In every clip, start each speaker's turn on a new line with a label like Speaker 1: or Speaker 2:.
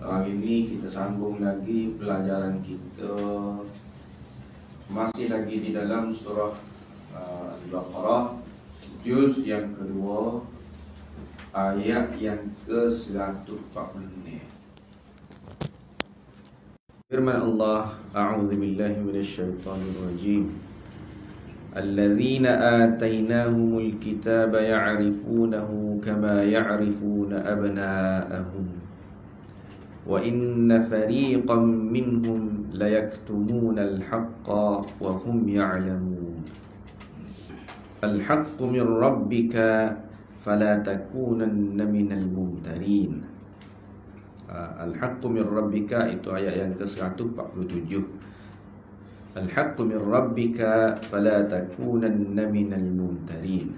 Speaker 1: Hari ini kita sambung lagi pelajaran kita. Masih lagi di dalam surah Al-Baqarah, juz yang kedua, ayat yang ke-146. Firman Allah, A'udzu billahi minasyaitonir rajim. Alladzina atainahumul kitaba ya'rifunahu kama ya'rifuna abna'ahum wa inna fariqan minhum layaktumuna al-haqqa wa hum ya'lamun. Al-haqqu min rabbika fala takunanna minal mumtarin. Al-haqqu min rabbika itu ayat yang ke-147. Al-haqqu min rabbika fala takunanna minal mumtarin.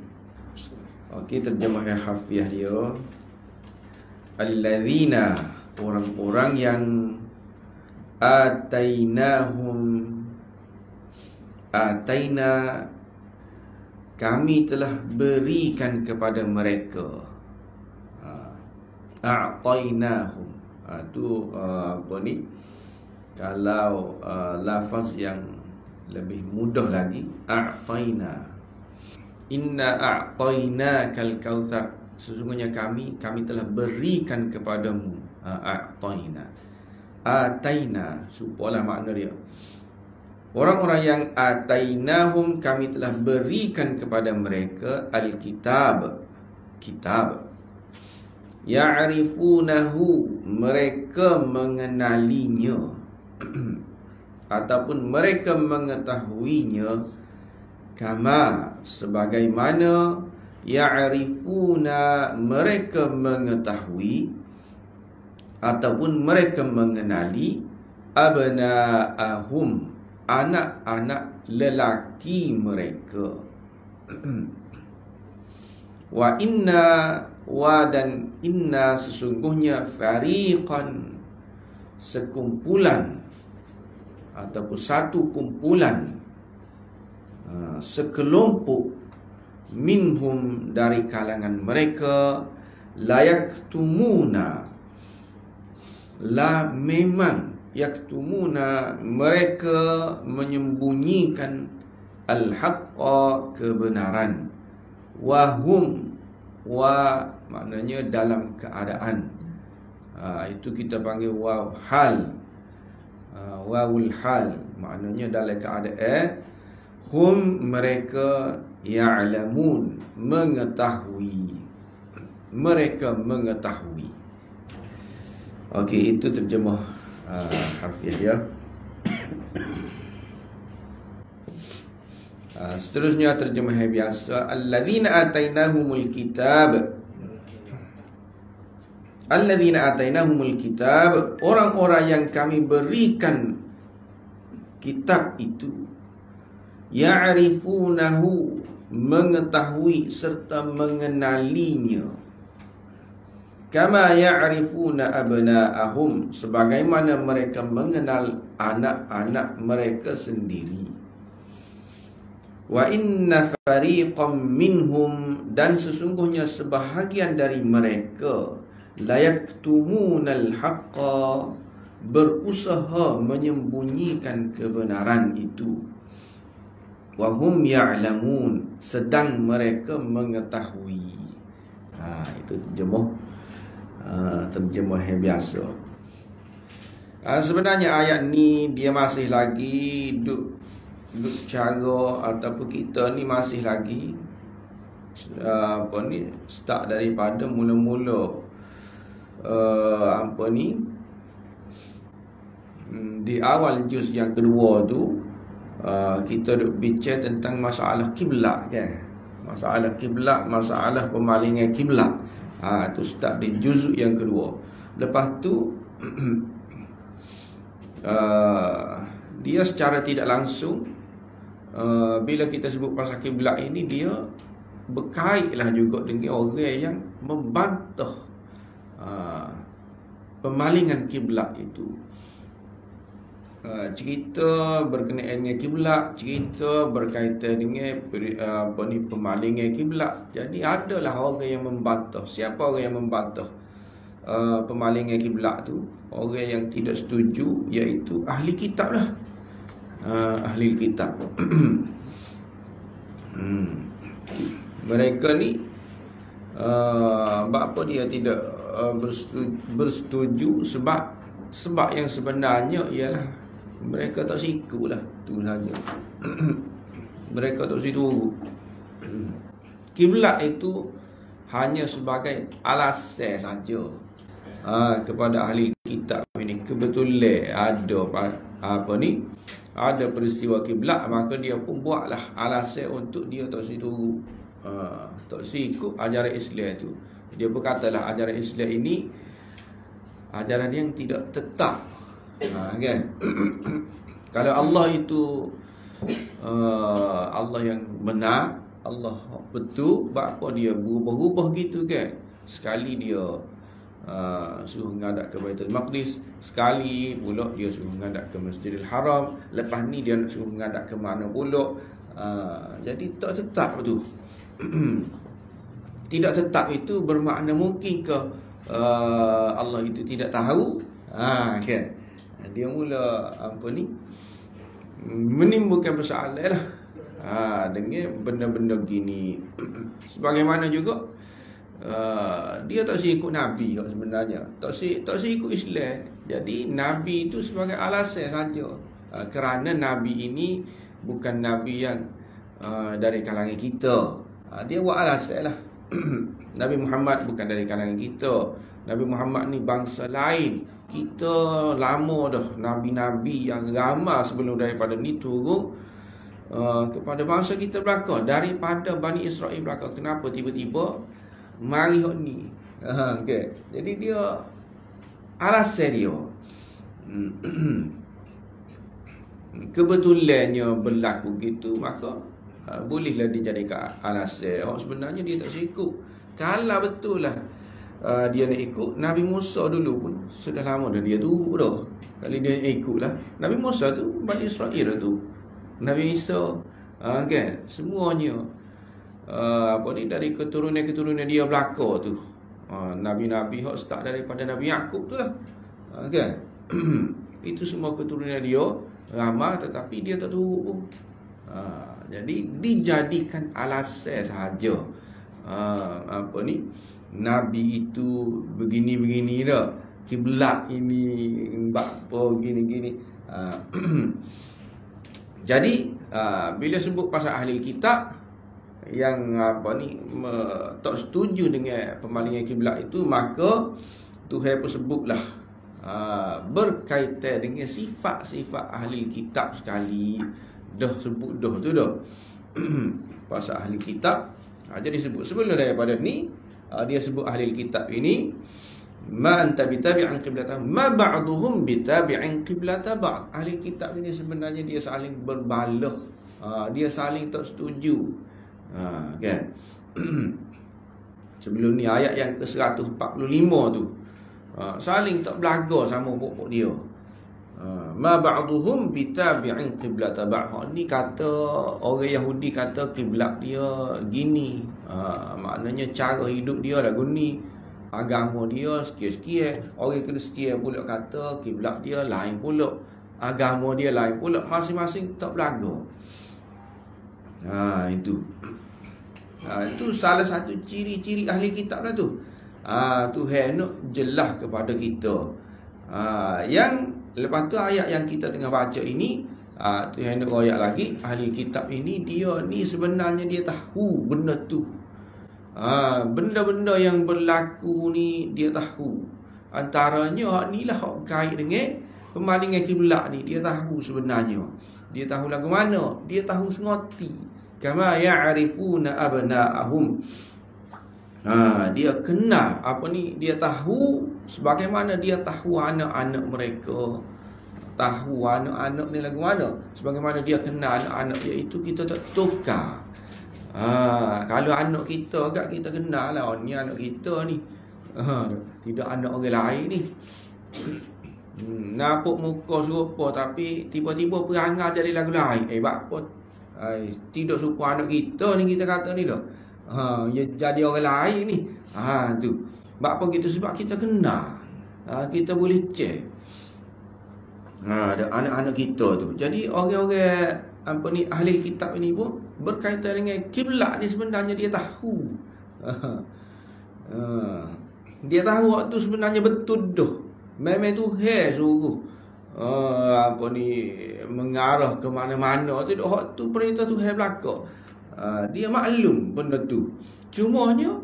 Speaker 1: Okey, terjemah yang harfiah dia. Alladzina, orang-orang yang ataina, kami telah berikan kepada mereka. A'tainahum, tu apa ni, kalau lafaz yang lebih mudah lagi, a'taina. Inna a'tainakal kautsar, sesungguhnya kami telah berikan kepadamu. A'taina, ataina, supalah makna dia. Orang-orang yang atainahum, kami telah berikan kepada mereka al-kitab, kitab. Ya'rifunahu, mereka mengenalinya ataupun mereka mengetahuinya, kama, sebagaimana, ya'rifuna, mereka mengetahui ataupun mereka mengenali, abna'ahum, anak-anak lelaki mereka. Dan inna, sesungguhnya, fariqan, sekumpulan ataupun satu kumpulan, sekelompok, minhum, dari kalangan mereka, layaktumuna, memang, yaktumuna, mereka menyembunyikan, al-haqqa, kebenaran, wahum, maknanya dalam keadaan. Itu kita panggil waw hal, wawul hal, maknanya dalam keadaan. Hum, mereka, ya'lamun, mengetahui, mereka mengetahui. Okey, itu terjemah harfiah dia. Seterusnya terjemah biasa. Alladzina atainahumul kitab. Alladzina atainahumul kitab, orang-orang yang kami berikan kitab itu. Ya'rifunahu, mengetahui serta mengenalinya. Kama ya'rifuna abna'ahum, sebagaimana mereka mengenal anak-anak mereka sendiri. Wa inna fariqam minhum, dan sesungguhnya sebahagian dari mereka, layaktumunal haqqa, berusaha menyembunyikan kebenaran itu. Wa hum ya'lamun, sedang mereka mengetahui. Itu terjemah yang biasa. Sebenarnya ayat ni dia masih lagi duk cara, ataupun kita ni masih lagi start daripada mula-mula di awal juz yang kedua tu, kita duk bincang tentang masalah kiblat, kan? Masalah kiblat, masalah pemalingan kiblat. Tu start di juz yang kedua. Lepas tu dia secara tidak langsung, bila kita sebut pasal kiblat ini, dia berkaitlah juga dengan orang yang membantah pemalingan kiblat itu. Cerita berkenaan dengan kiblat, cerita berkaitan dengan pemalingan kiblat. Jadi adalah orang yang membantah. Siapa orang yang membantah? pemalingan kiblat tu, orang yang tidak setuju, iaitu ahli kitab lah. Ahli kitab. Mereka ni apa dia tidak bersetuju sebab yang sebenarnya ialah mereka tak siku lah, tu saja. Mereka tak situ. Kiblat itu hanya sebagai alasan saja kepada ahli kitab ini. Kebetulan ada peristiwa kiblat, maka dia pun buatlah alasan untuk dia tak situ, tak sikut ajaran Islam itu. Dia berkatalah ajaran Islam ini ajaran yang tidak tetap. Kan? Kalau Allah itu Allah yang benar, Allah betul, apa dia berubah-ubah gitu kan? Sekali dia suruh menghadap ke Baitul Maqdis, sekali pula dia suruh menghadap ke Masjidil Haram, lepas ni dia nak suruh menghadap ke mana pula. Jadi tak tetap tu. Tidak tetap itu bermakna mungkin ke Allah itu tidak tahu? Kan? Dia mula menimbulkan persoalan lah dengan benda-benda gini. Sebagaimana juga dia tak ikut Nabi sebenarnya, tak ikut Islam. Jadi Nabi itu sebagai alasan saja, kerana Nabi ini bukan Nabi yang dari kalangan kita. Dia buat alasan lah. Nabi Muhammad bukan dari kalangan kita. Nabi Muhammad ni bangsa lain. Kita lama dah, Nabi-Nabi yang ramai sebelum daripada ni turun kepada bangsa kita belakang, daripada Bani Israel belakang. Kenapa tiba-tiba mari hok ni? Okay. Jadi dia alasan dia. Kebetulannya berlaku gitu, maka bolehlah dijadikan alasan. Sebenarnya dia tak sikut. Kalau betul lah dia nak ikut Nabi Musa dulu pun sudah lama dah dia turut dah. Kali dia ikut lah Nabi Musa tu, Bani Israel tu, Nabi Isa, kan, semuanya dari keturunan dia belaka tu. Nabi-Nabi hok start daripada Nabi Yakub tu lah, kan. Itu semua keturunan dia ramai, tetapi dia tak turut pun. Jadi dijadikan alasan sahaja. Nabi itu begini-begini dah, kiblat ini apa gini-gini. Jadi bila sebut pasal ahli kitab yang tak setuju dengan pemalingan kiblat itu, maka Tuhan pun sebutlah berkaitan dengan sifat-sifat ahli kitab sekali. Dah sebut dah tu dah. Pasal ahli kitab. Jadi sebut sebelum daripada ni, dia sebut ahli kitab ini, ma anta bitabi'an qiblatahum ma ba'duhum bitabi'an qiblata ba'd. Ahli kitab ini sebenarnya dia saling berbalah, dia saling tak setuju, kan. Sebelum ni ayat yang ke-145 tu, saling tak belaga sama pokok dia. Ma ba'duhum bitabi'in qiblata ba'd. Ni kata orang Yahudi kata kiblat dia gini, maknanya cara hidup dia lagu ni, agama dia sikit-sikit. Orang Kristian pula kata kiblat dia lain pula, agama dia lain pula, masing-masing tak belaga. Itu salah satu ciri-ciri ahli kitab lah tu. Tuhan nak jelas kepada kita. Yang lepas tu ayat yang kita tengah baca ini, Tuhan nak ayat lagi, ahli kitab ini dia ni sebenarnya dia tahu benda tu. Benda-benda yang berlaku ni dia tahu. Antaranya hak ni lah hak kait dengan pemalingan kiblat ni, dia tahu sebenarnya. Dia tahu lagu mana, dia tahu sengoti. Kama ya'rifuna abna'ahum. Dia kenal dia tahu sebagaimana dia tahu anak-anak mereka. Tahu anak-anak ni lagu mana, sebagaimana dia kenal anak-anak dia. Itu kita tak tukar. Kalau anak kita agak kita kenal lah, ni anak kita ni, tidak anak orang lain ni. Nampak muka serupa tapi tiba-tiba perangai jadi lagu lain. Apa tidak serupa anak kita ni, kita kata ni dah. Dia jadi orang lain ni. Tu. Sebab apa kita? Sebab kita kena. Kita boleh cek. Ada anak-anak kita tu. Jadi orang-orang ahli kitab ini pun berkaitan dengan kiblat ni sebenarnya dia tahu. Dia tahu waktu sebenarnya betul dah. Memang tu suruh mengarah ke mana-mana tu. Waktu perintah tu belaka. Dia maklum benda tu. Cumanya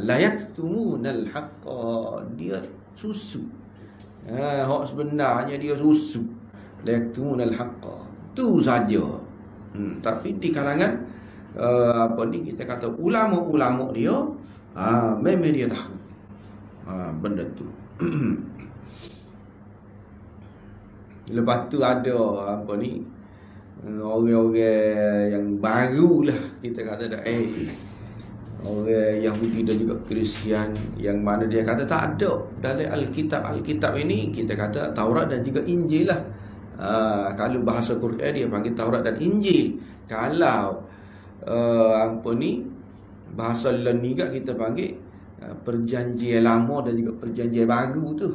Speaker 1: layak tumunal haqqa, dia susu. Hak sebenarnya dia susu. Layak tumunal haqqa. Tu saja. Tapi di kalangan kita kata ulama-ulama dia, memang dia tahu benda tu. Lepas tu ada orang-orang yang baru lah, kita kata dah, orang Yahudi dan juga Kristian, yang mana dia kata tak ada dalam Alkitab ini, kita kata Taurat dan juga Injil lah. Kalau bahasa Quran dia panggil Taurat dan Injil. Kalau bahasa lain juga kita panggil perjanjian lama dan juga perjanjian baru tu.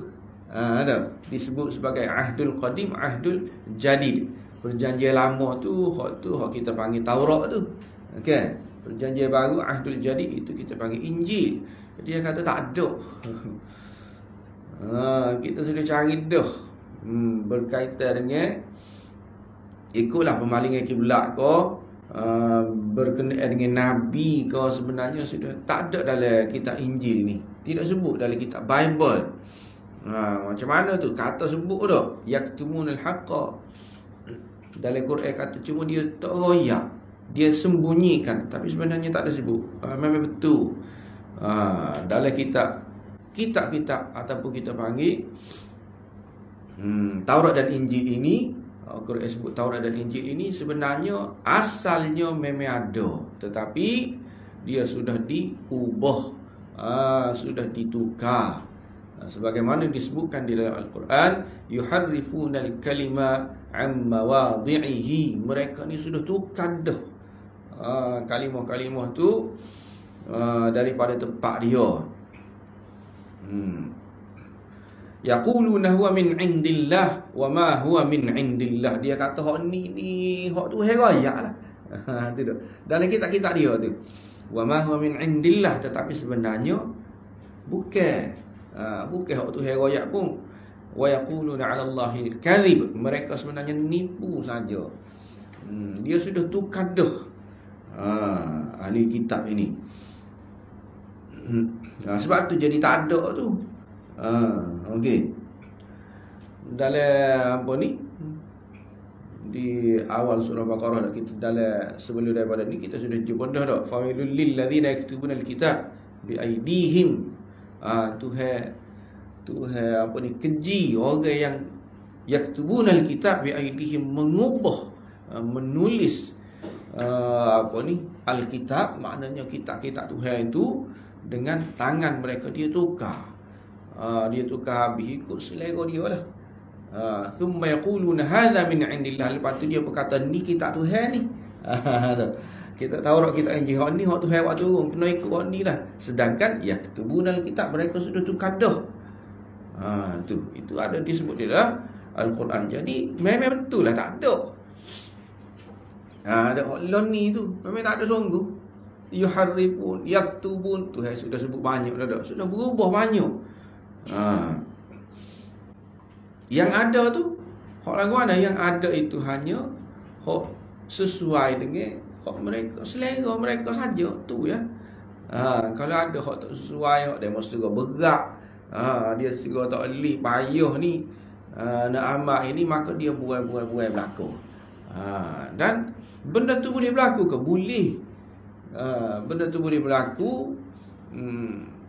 Speaker 1: Ada disebut sebagai Ahdul Qadim, Ahdul Jadid. Perjanjian lama tu hak kita panggil Taurat tu. Okey. Perjanjian baru Ahdul Jadid itu kita panggil Injil. Dia kata tak ada. Kita sudah cari dah. Berkaitan dengan ikutlah pemalingan kiblat ke, berkenaan dengan Nabi ke, sebenarnya sudah tak ada dalam kitab Injil ni. Tidak sebut dalam kitab Bible. Macam mana tu? Kata sebut dah yaktumunal haqqa. Dalam Quran kata cuma dia tak royak, dia sembunyikan, tapi sebenarnya tak ada sebut. Memang betul. Dalam kitab ataupun kita panggil Taurat dan Injil ini, Quran sebut Taurat dan Injil ini sebenarnya asalnya memang ada, tetapi dia sudah diubah, sudah ditukar. Sebagaimana disebutkan di dalam Al-Quran, yuharrifunal kalima an mawadhi'ihi. Mereka ni sudah tukar dah kalimah-kalimah tu daripada tempat dia. Yaquluna huwa min indillah wa ma huwa min indillah. Dia kata hak ni hak tu raya lah. Tu dah. Dalam kitab-kitab dia tu. Wa ma huwa min indillah, tetapi sebenarnya bukan hak tu raya pun. Wa yaquluna 'ala Allahi al-kadhib. Mereka sebenarnya nipu saja. Dia sudah tukar dah ahli kitab ini. Sebab tu jadi tak ada tu. Okey. Dalam di awal surah Baqarah dah, kita dalam sebelum daripada ni kita sudah jumpa dah fawailul lil ladzina yaktubuna alkitab bi aidihim. Tuhan keji orang yang yaktubuna alkitab bi aidihim, mengubah, menulis alkitab, maknanya kitab-kitab Tuhan itu dengan tangan mereka dia tukar. Dia tukar habis ikut selera dia lah. Thumma yaquluna hadha min indillah. Lepas tu dia berkata ni kitab Tuhan ni. Kita Taurat, kita Injil ni hak Tuhan waktu kena ikut hak ni lah. Sedangkan yaktubunal kitab, mereka sudah tukar dah. Itu ada disebut di dalam Al-Quran. Jadi memang betul lah tak ada. Ada hak ni tu memang tak ada sungguh. Yuharrifun, yaktubun, Tuhan sudah sebut banyak dah. Sudah berubah banyak. Yang ada tu hak lagu mana? Yang ada itu hanya hak sesuai dengan hak mereka, selera mereka saja tu ya. Kalau ada hak tak sesuai, hak dia mesti berat, dia segera tak boleh payah ni nak amal ini, maka dia buai berlaku. Dan benda tu boleh berlaku ke? Boleh. Benda tu boleh berlaku.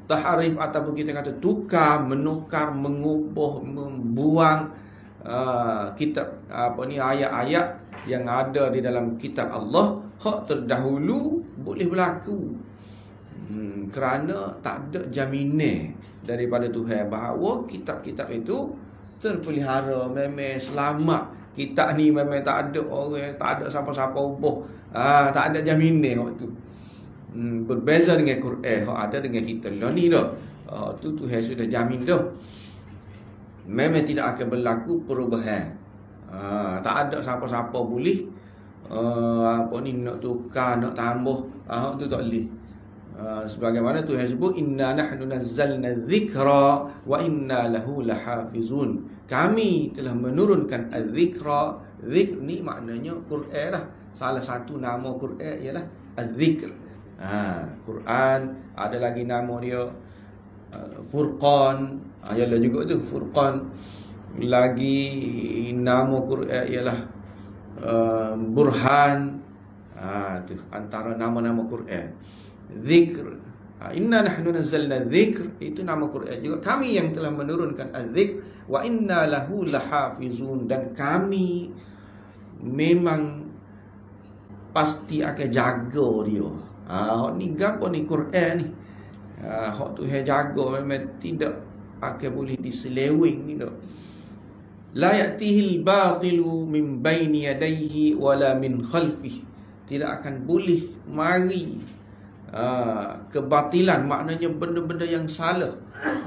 Speaker 1: Taharif ataupun kita kata tukar, menukar, mengubah, membuang kitab ayat-ayat yang ada di dalam kitab Allah, hak terdahulu boleh berlaku. Kerana tak ada jaminan daripada Tuhan bahawa kitab-kitab itu terpelihara, memang selamat. Kitab ni memang tak ada orang, tak ada siapa-siapa ubah. Tak ada jaminan waktu tu. Berbeza dengan Quran, hak ada dengan kita lah ni dah. tu Tuhan sudah jamin tu. Memang tidak akan berlaku perubahan. Tak ada siapa-siapa boleh apa ni nak tukar, nak tambah. Tu tak boleh. Sebagaimana Tuhan sebut, inna nahnu nazzalna dzikra wa inna lahu lahafizun. Kami telah menurunkan az-zikra. Zikr ni maknanya Quran lah. Salah satu nama Quran ialah az-zikr. Quran, ada lagi nama dia Furqan. Ialah juga tu Furqan. Lagi nama Quran ialah Burhan. Tu antara nama-nama Quran. Zikr. Inna nahnu nazzalna dzikr, itu nama Quran juga. Kami yang telah menurunkan az-zikr wa inna lahu lahafizun, dan kami memang pasti akan jaga dia. Hak ni gapo ni Quran ni. Hak Tuhan jaga memang tidak akan boleh diseleweng ni dak. La ya'tihil batilu min baini yadayhi wala min khalfihi. Tidak akan boleh mari kebatilan, maknanya benda-benda yang salah,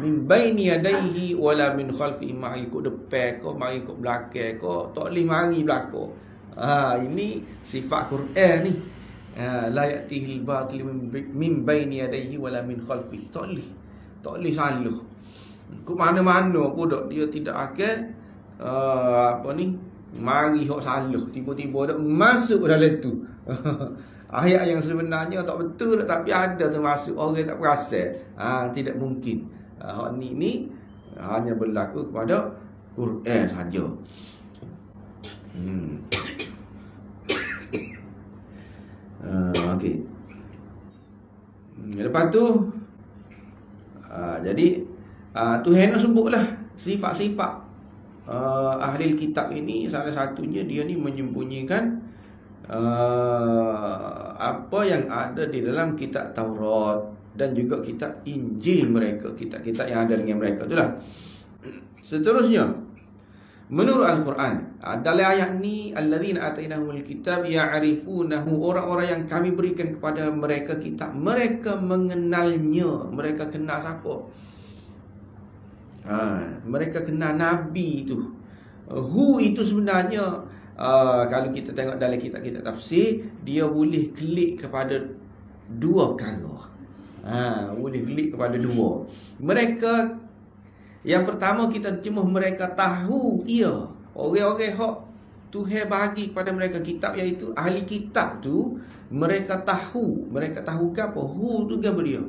Speaker 1: min baini yadayhi wala min khalfihi, mari ikut depan ko, mari ikut belakang ko, tak boleh mari belakang. Ini sifat Quran ni. La ya'tihil batil min baini yadayhi wala min khalfihi. Tak boleh salah. Ke mana-mana pun dia tidak akan apa ni, mari hok salah, tiba-tiba dak masuk dalam tu. Ayat yang sebenarnya tak betul, tapi ada termasuk orang tak perasan. Tidak mungkin. Hak ni hanya berlaku kepada Quran saja. Okey. Lepas tu jadi Tuhan nak sebutlah sifat-sifat ahli kitab ini. Salah satunya dia ni menyembunyikan apa yang ada di dalam kitab Taurat dan juga kitab Injil mereka, kitab-kitab yang ada dengan mereka itulah. Seterusnya, menurut Al-Quran, dalam ayat ni, alladzina atainahumul kitab ya'rifunahu, orang-orang yang kami berikan kepada mereka kitab, mereka mengenalnya. Mereka kenal siapa? Mereka kenal Nabi itu. Hu itu sebenarnya kalau kita tengok dalam kitab-kitab tafsir, dia boleh klik kepada dua perkara. Boleh klik kepada dua. Mereka, yang pertama kita cuma mereka tahu ia orang-orang hak Tuhan bagi kepada mereka kitab, iaitu ahli kitab tu. Mereka tahu ke apa? Hu tu ke dia?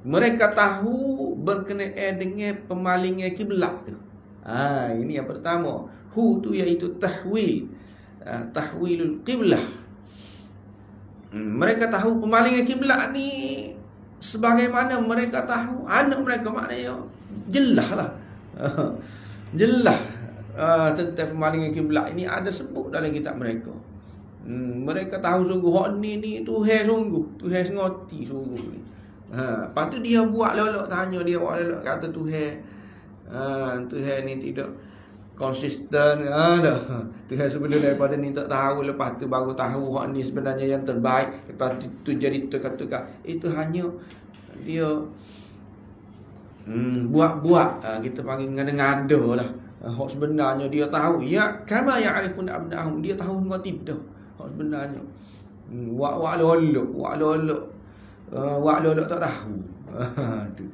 Speaker 1: Mereka tahu berkenaan dengan pemalingan kiblat tu. Ini yang pertama. Hu tu iaitu tahwilul qiblah. Mereka tahu pemalingan kiblat ni, sebagaimana mereka tahu anak mereka, maknanya jelas lah. Jelas tentang pemalingan kiblat ini ada sebut dalam kitab mereka. Mereka tahu sungguh hak ni Tuhan sungguh, Tuhan sengoti sungguh ni. Lepas tu dia buat lolok, tanya dia buat lolok, kata Tuhan ni tidak konsisten. Tuhan sebelum daripada ni tak tahu, lepas tu baru tahu hak ni sebenarnya yang terbaik, lepas tu jadi tukar-tukar. Itu hanya dia buat-buat, kita panggil ngada-ngada lah. Hak sebenarnya dia tahu, ya kama ya'rifun abna'ahum, dia tahu enggak tidak hak sebenarnya. Wak lolok tak tahu. Tu.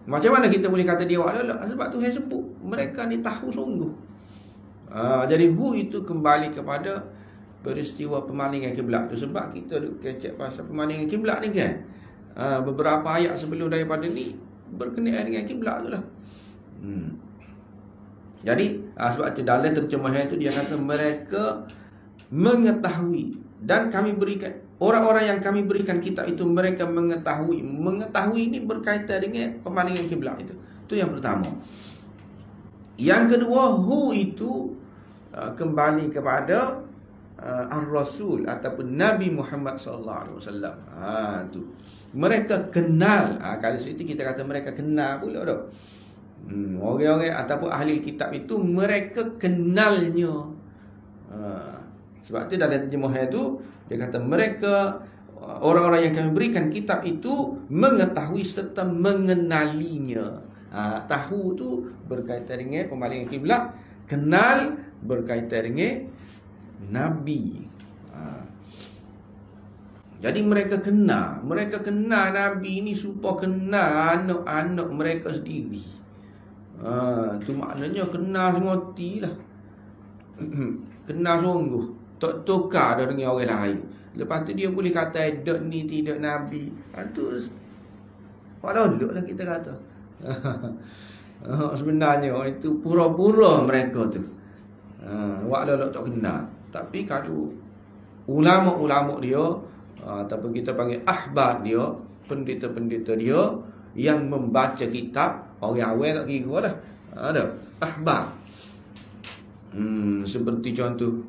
Speaker 1: Macam mana kita boleh kata dia wak lolok? Sebab Tuhan sebut mereka ni tahu sungguh. Jadi hu itu kembali kepada peristiwa pemalingan kiblat tu. Sebab kita duk kecek pasal pemalingan kiblat ni kan. Beberapa ayat sebelum daripada ni berkenaan dengan kiblat tu lah. Jadi sebab tu dalam terjemahan tu dia kata mereka mengetahui, dan kami berikan, orang-orang yang kami berikan kitab itu mereka mengetahui. Mengetahui ini berkaitan dengan pemalingan kiblat itu. Itu yang pertama. Yang kedua, hu itu kembali kepada Ar-Rasul ataupun Nabi Muhammad sallallahu alaihi wasallam. Tu. Mereka kenal. Kalau situ kita kata mereka kenal pula dah. Orang-orang ataupun ahli kitab itu mereka kenalnya. Sebab tu dalam terjemahan itu dia kata mereka orang-orang yang kami berikan kitab itu mengetahui serta mengenalinya. Tahu tu berkaitan dengan pemalingan kiblat, kenal berkaitan dengan Nabi. Jadi mereka kenal Nabi ni supaya kenal anak-anak mereka sendiri. Tu maknanya kenal semoti lah. Kenal sungguh, tak tukar dah dengan orang lain. Lepas tu dia boleh kata dok ni tidak Nabi. Tu walau lah kita kata. Sebenarnya itu pura-pura mereka tu. Walau tak kenal. Tapi kalau ulama-ulama dia, ataupun kita panggil ahbar dia, pendeta-pendeta dia yang membaca kitab, orang awal tak kira lah. Ada ahbar. Seperti contoh,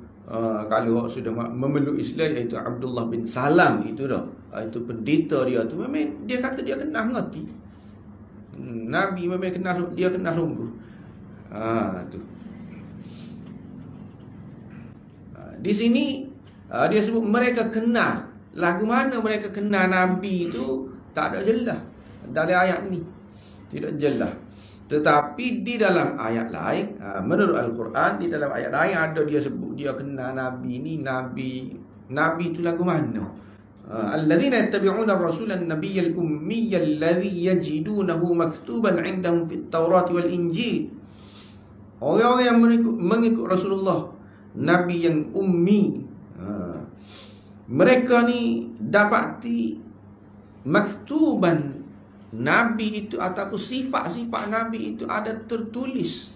Speaker 1: kalau sudah memeluk Islam, iaitu Abdullah bin Salam itu dah. Itu pendeta dia tu memang dia kata dia kenal ngerti. Nabi memang kenal, dia kenal sungguh. Tu. Di sini dia sebut mereka kenal. Lagu mana mereka kenal Nabi itu tak ada jelas dalam ayat ni. Tidak jelas. Tetapi di dalam ayat lain, menurut Al-Quran, di dalam ayat lain ada dia sebut dia kenal Nabi ni. Nabi itu lagu mana? Alladzina yattabi'una ar-rasula an-nabiyyal ummiyal ladzi yajidunahu maktuban 'indahum fit Taurat wal Injil. Orang-orang yang mengikut Rasulullah, Nabi yang ummi. Mereka ni dapati maktuban Nabi itu ataupun sifat-sifat Nabi itu ada tertulis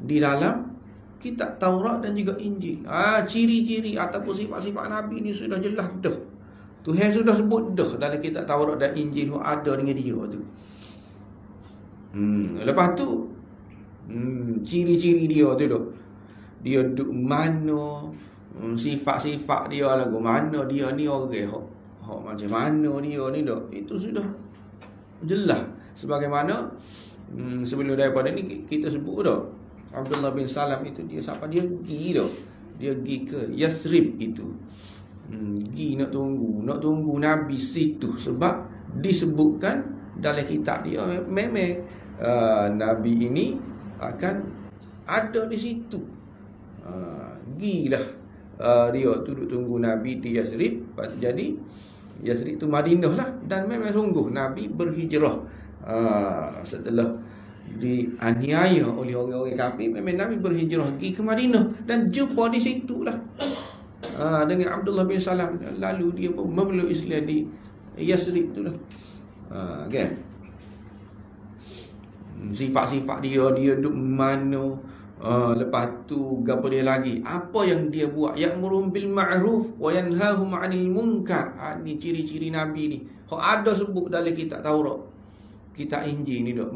Speaker 1: di dalam kitab Taurat dan juga Injil. Ciri-ciri ataupun sifat-sifat Nabi ini sudah jelas dah. Tuhan sudah sebut dah dalam kitab Taurat dan Injil ada dengan dia tu. Lepas tu ciri-ciri dia tu dah. Dia duduk mana, sifat-sifat dia lagu mana, dia ni orang hok macam mana dia ni dah. Itu sudah jelas. Sebagaimana sebelum daripada ni kita sebut dah, Abdullah bin Salam itu dia siapa, dia pergi dah. Dia pergi ke Yathrib itu. Pergi nak tunggu Nabi situ, sebab disebutkan dalam kitab dia memang Nabi ini akan ada di situ. Gilah dia duduk tunggu Nabi di Yathrib. Jadi Yathrib itu Madinah lah. Dan memang sungguh Nabi berhijrah setelah dianiaya oleh orang-orang kafir. Memang Nabi berhijrah pergi ke Madinah dan jumpa di situ lah dengan Abdullah bin Salam. Lalu dia pun memeluk Islam di Yathrib tu lah. Kan? Sifat-sifat dia duduk mana, lepas tu apa dia lagi, apa yang dia buat, ya'muru bil ma'ruf wa yanhahum 'anil munkar. Ni ciri-ciri Nabi ni. Ada sebut dalam kitab Taurat, kitab Injil ni dak.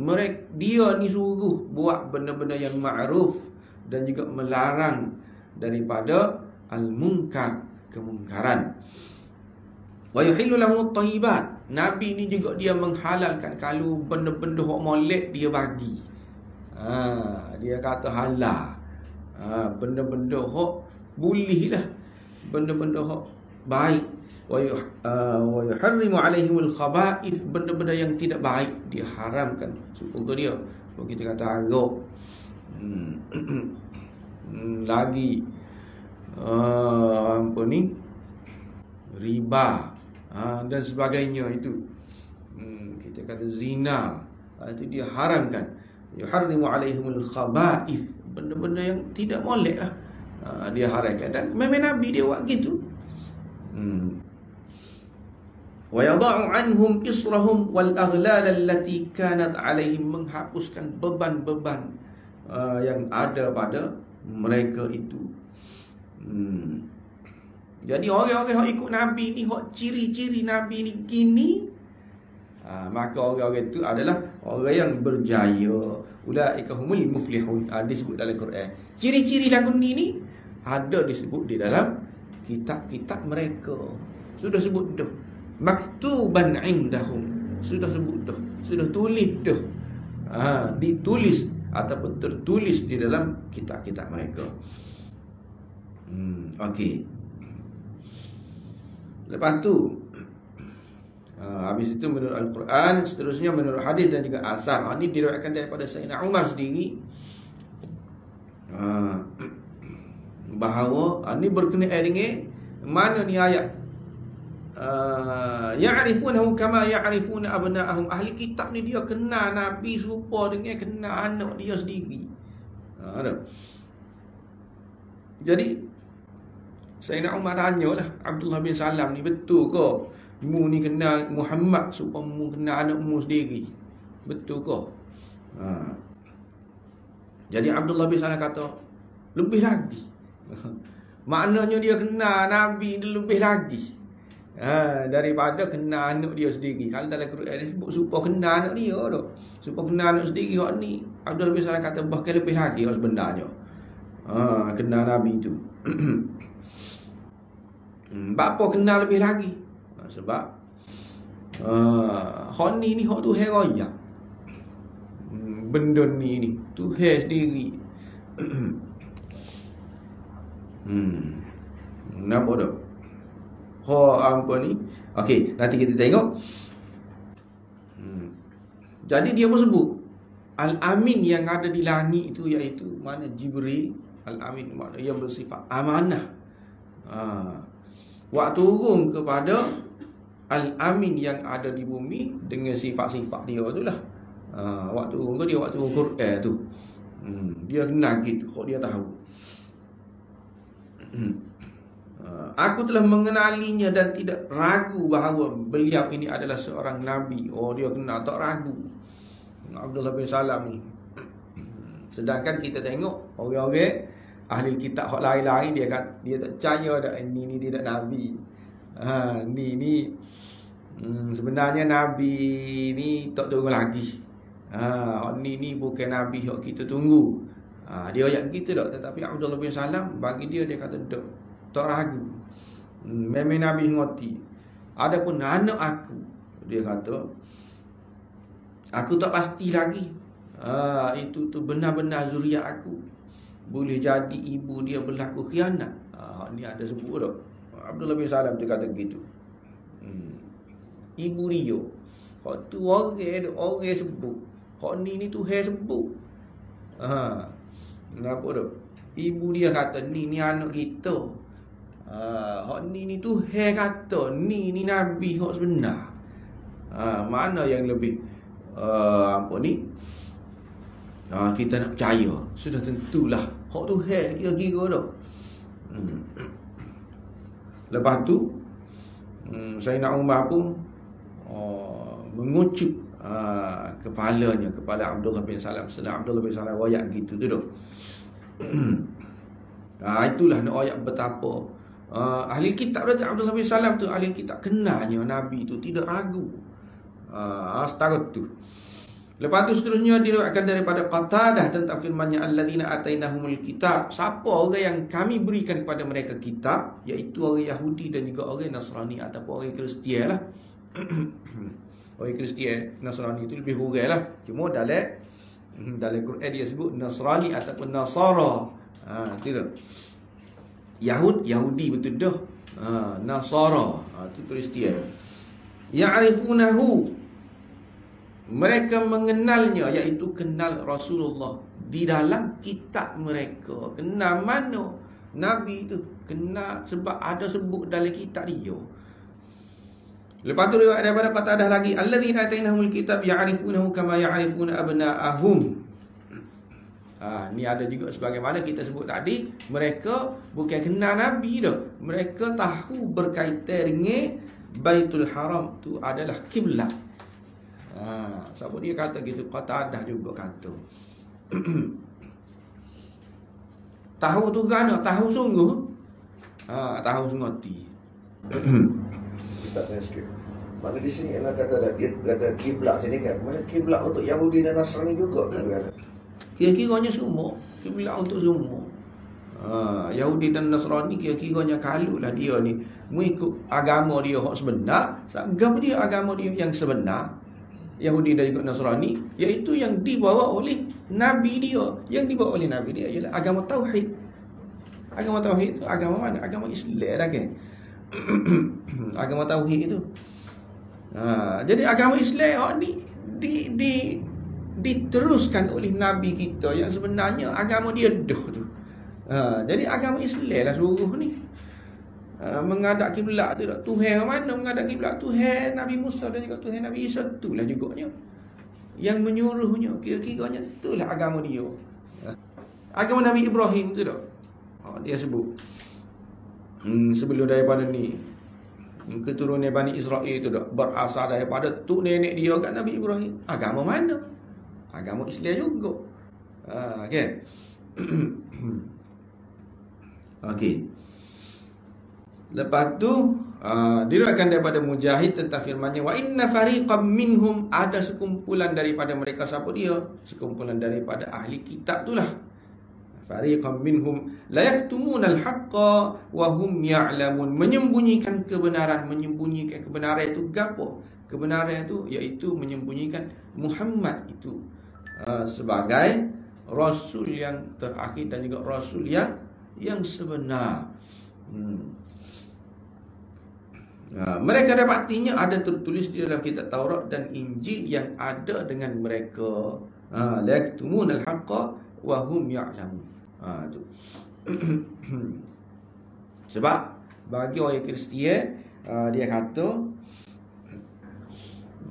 Speaker 1: Dia ni suruh buat benda-benda yang ma'ruf dan juga melarang daripada al-munkar, kemungkaran. Wa yuhillu lahum at-thayyibat. Nabi ni juga dia menghalalkan kalau benda-benda hok molek dia bagi. Dia kata halal. Benda-benda hok boleh lah, benda-benda hok baik. Wa yuharrimu alaihimul khaba'ith. Benda-benda yang tidak baik dia haramkan supaya dia, supaya kita kata arak. Lagi apa ni, riba dan sebagainya itu. Kita kata zina, itu dia haramkan. Yuharrimu alaihimul khaba'ith. Benda-benda yang tidak molek lah, dia haramkan. Dan memang Nabi dia buat gitu. Wa yada'u anhum israhum wal aghlal allati kanat alaihim. Menghapuskan beban-beban yang ada pada mereka itu. Jadi orang-orang yang ikut Nabi ni, ciri-ciri Nabi ni gini, maka orang-orang itu adalah orang yang berjaya. Ulaika humul muflihun. Disebut dalam Quran. Ciri-ciri lagu ni ada disebut di dalam kitab-kitab mereka. Sudah sebut dah. Maktuban indahum. Sudah sebut dah. Sudah tulis dah. Ditulis ataupun tertulis di dalam kitab-kitab mereka. Okey. Lepas tu Habis itu menurut Al-Quran, seterusnya menurut hadis dan juga asar. Ini diriwayatkan daripada Sayyidina Umar sendiri, bahawa ini berkenaan dengan mana ni ayat, ya'rifunahu kama ya'rifuna abna'ahum. Ahli kitab ni dia kenal Nabi serupa dengan kenal anak dia sendiri. Jadi Sayyidina Umar tanyalah Abdullah bin Salam ni, betul ke mu ni kenal Muhammad supaya mu kenal anak mu sendiri? Betul ke? Jadi Abdullah bin Salam kata, lebih lagi. Maknanya dia kenal Nabi dia lebih lagi daripada kenal anak dia sendiri. Kalau dalam Quran dia sebut supaya kenal anak dia tu, supaya kenal anak sendiri. Hak ni Abdullah bin Salam kata bahkan lebih lagi sebenarnya kenal Nabi tu. Bapa kenal lebih lagi sebab hak ni hak tu heraya. Benda ni Tuhan sendiri. Nampak tak? Apa ni? Okey, nanti kita tengok. Jadi dia pun sebut Al-Amin yang ada di langit itu, iaitu mana Jibril. Al-Amin makna yang bersifat amanah. Waktu turun kepada Al-Amin yang ada di bumi dengan sifat-sifat dia tu lah. Waktu turun ke dia, waktu turun Quran tu. Dia kenal gitu, kok dia tahu. Aku telah mengenalinya dan tidak ragu bahawa beliau ini adalah seorang Nabi. Dia kenal, tak ragu. Abdullah bin Salam ni. Sedangkan kita tengok orang-orang ahli kitab hak lain-lain, dia tak percaya dak ini tidak Nabi. Ni sebenarnya Nabi ni tak turun lagi. Ni bukan Nabi hak kita tunggu. Dia ayat gitu tak. Tetapi Abdullah bin Salam, bagi dia kata tak ragu. Memang Nabi ngerti. Adapun anak aku, dia kata, aku tak pasti lagi. Itu tu benar-benar zuriat aku. Boleh jadi ibu dia berlaku khianat. Ni ada sebut tak. Abdullah bin Salam dia kata gitu. Ibu dia, hak tu orang sebut. Hak ni Tuhan sebut. Nampak tak? Ibu dia kata ni anak kita. Hak ni Tuhan kata ni Nabi hak sebenar. Mana yang lebih apa ni? Kita nak percaya. Sudah tentulah hak Tuhan kira-kira dah. Lepas tu Sayyidina Umar pun mengucup kepalanya kepada Abdullah bin Salam. Setelah Abdullah bin Salam royak gitu tu dah. Itulah nak royak betapa ahli kitab dah Abdullah bin Salam tu, ahli kitab kenalnya Nabi tu, tidak ragu. Setara tu. Lepas tu seterusnya diriwayatkan daripada Qatadah tentang firman-Nya alladzina atainahumul kitab. Siapa orang yang kami berikan kepada mereka kitab, iaitu orang Yahudi dan juga orang Nasrani ataupun orang Kristian lah. Orang Kristian, Nasrani itu lebih huraikan lah. Cuma dalam Quran dia sebut Nasrani ataupun Nasara. Tidak. Yahudi betul dah. Nasara, itu Kristian. Ya'rifunahu, mereka mengenalnya, iaitu kenal Rasulullah di dalam kitab mereka. Kenal mana Nabi itu? Kenal sebab ada sebut dalam kitab dia. Lepas tu riwayat daripada Qatadah lagi, alladzina atainahumul kitab ya'rifunahu kama ya'rifuna abna'ahum. Ni ada juga sebagaimana kita sebut tadi, mereka bukan kenal Nabi dah. Mereka tahu berkaitan dengan Baitul Haram tu adalah kiblat. Siapa dia kata gitu? Qatadah juga kata. Tahu tu kan? Tahu sungguh. Tahu sungguh.
Speaker 2: Ustaz sikit. Mana di sini Allah kata kiblat sini kan? Mana kiblat untuk Yahudi dan Nasrani juga kan?
Speaker 1: Kira-kiranya semua. Kiblat untuk semua. Yahudi dan Nasrani kira-kiranya kalau lah dia ni mengikut agama dia hak sebenar, agama dia yang sebenar, Yahudi dan juga Nasrani, iaitu yang dibawa oleh Nabi dia. Yang dibawa oleh Nabi dia ialah agama Tauhid. Agama Tauhid itu agama mana? Agama Islam lah kan. Agama Tauhid itu Jadi agama Islam diteruskan oleh Nabi kita yang sebenarnya agama dia dah tu. Jadi agama Islam lah suruh ni. Menghadap kiblat tu tak. Tuhan mana menghadap kiblat? Tuhan Nabi Musa dan juga Tuhan Nabi Isa, itulah juganya yang menyuruhnya. Kira-kiranya itulah agama dia. Agama Nabi Ibrahim tu tak. Dia sebut sebelum daripada ni, keturunan Bani Israel tu tak berasal daripada tuk nenek dia kat Nabi Ibrahim. Agama mana? Agama Islam juga. Okay. Okay. Lepas tu diriwayatkan daripada Mujahid tentang firman-Nya, wa inna fariqam minhum, ada sekumpulan daripada mereka. Siapa dia? Sekumpulan daripada ahli kitab itulah. Fariqam minhum la yaktumunal haqqa wa hum ya'lamun, menyembunyikan kebenaran. Menyembunyikan kebenaran itu gapo? Kebenaran itu iaitu menyembunyikan Muhammad itu sebagai rasul yang terakhir dan juga rasul yang sebenar. Mereka dapatinya ada tertulis di dalam kitab Taurat dan Injil yang ada dengan mereka. La yaktumunal haqqa wa hum ya'lamun. Tu. Sebab bagi orang Kristian, dia kata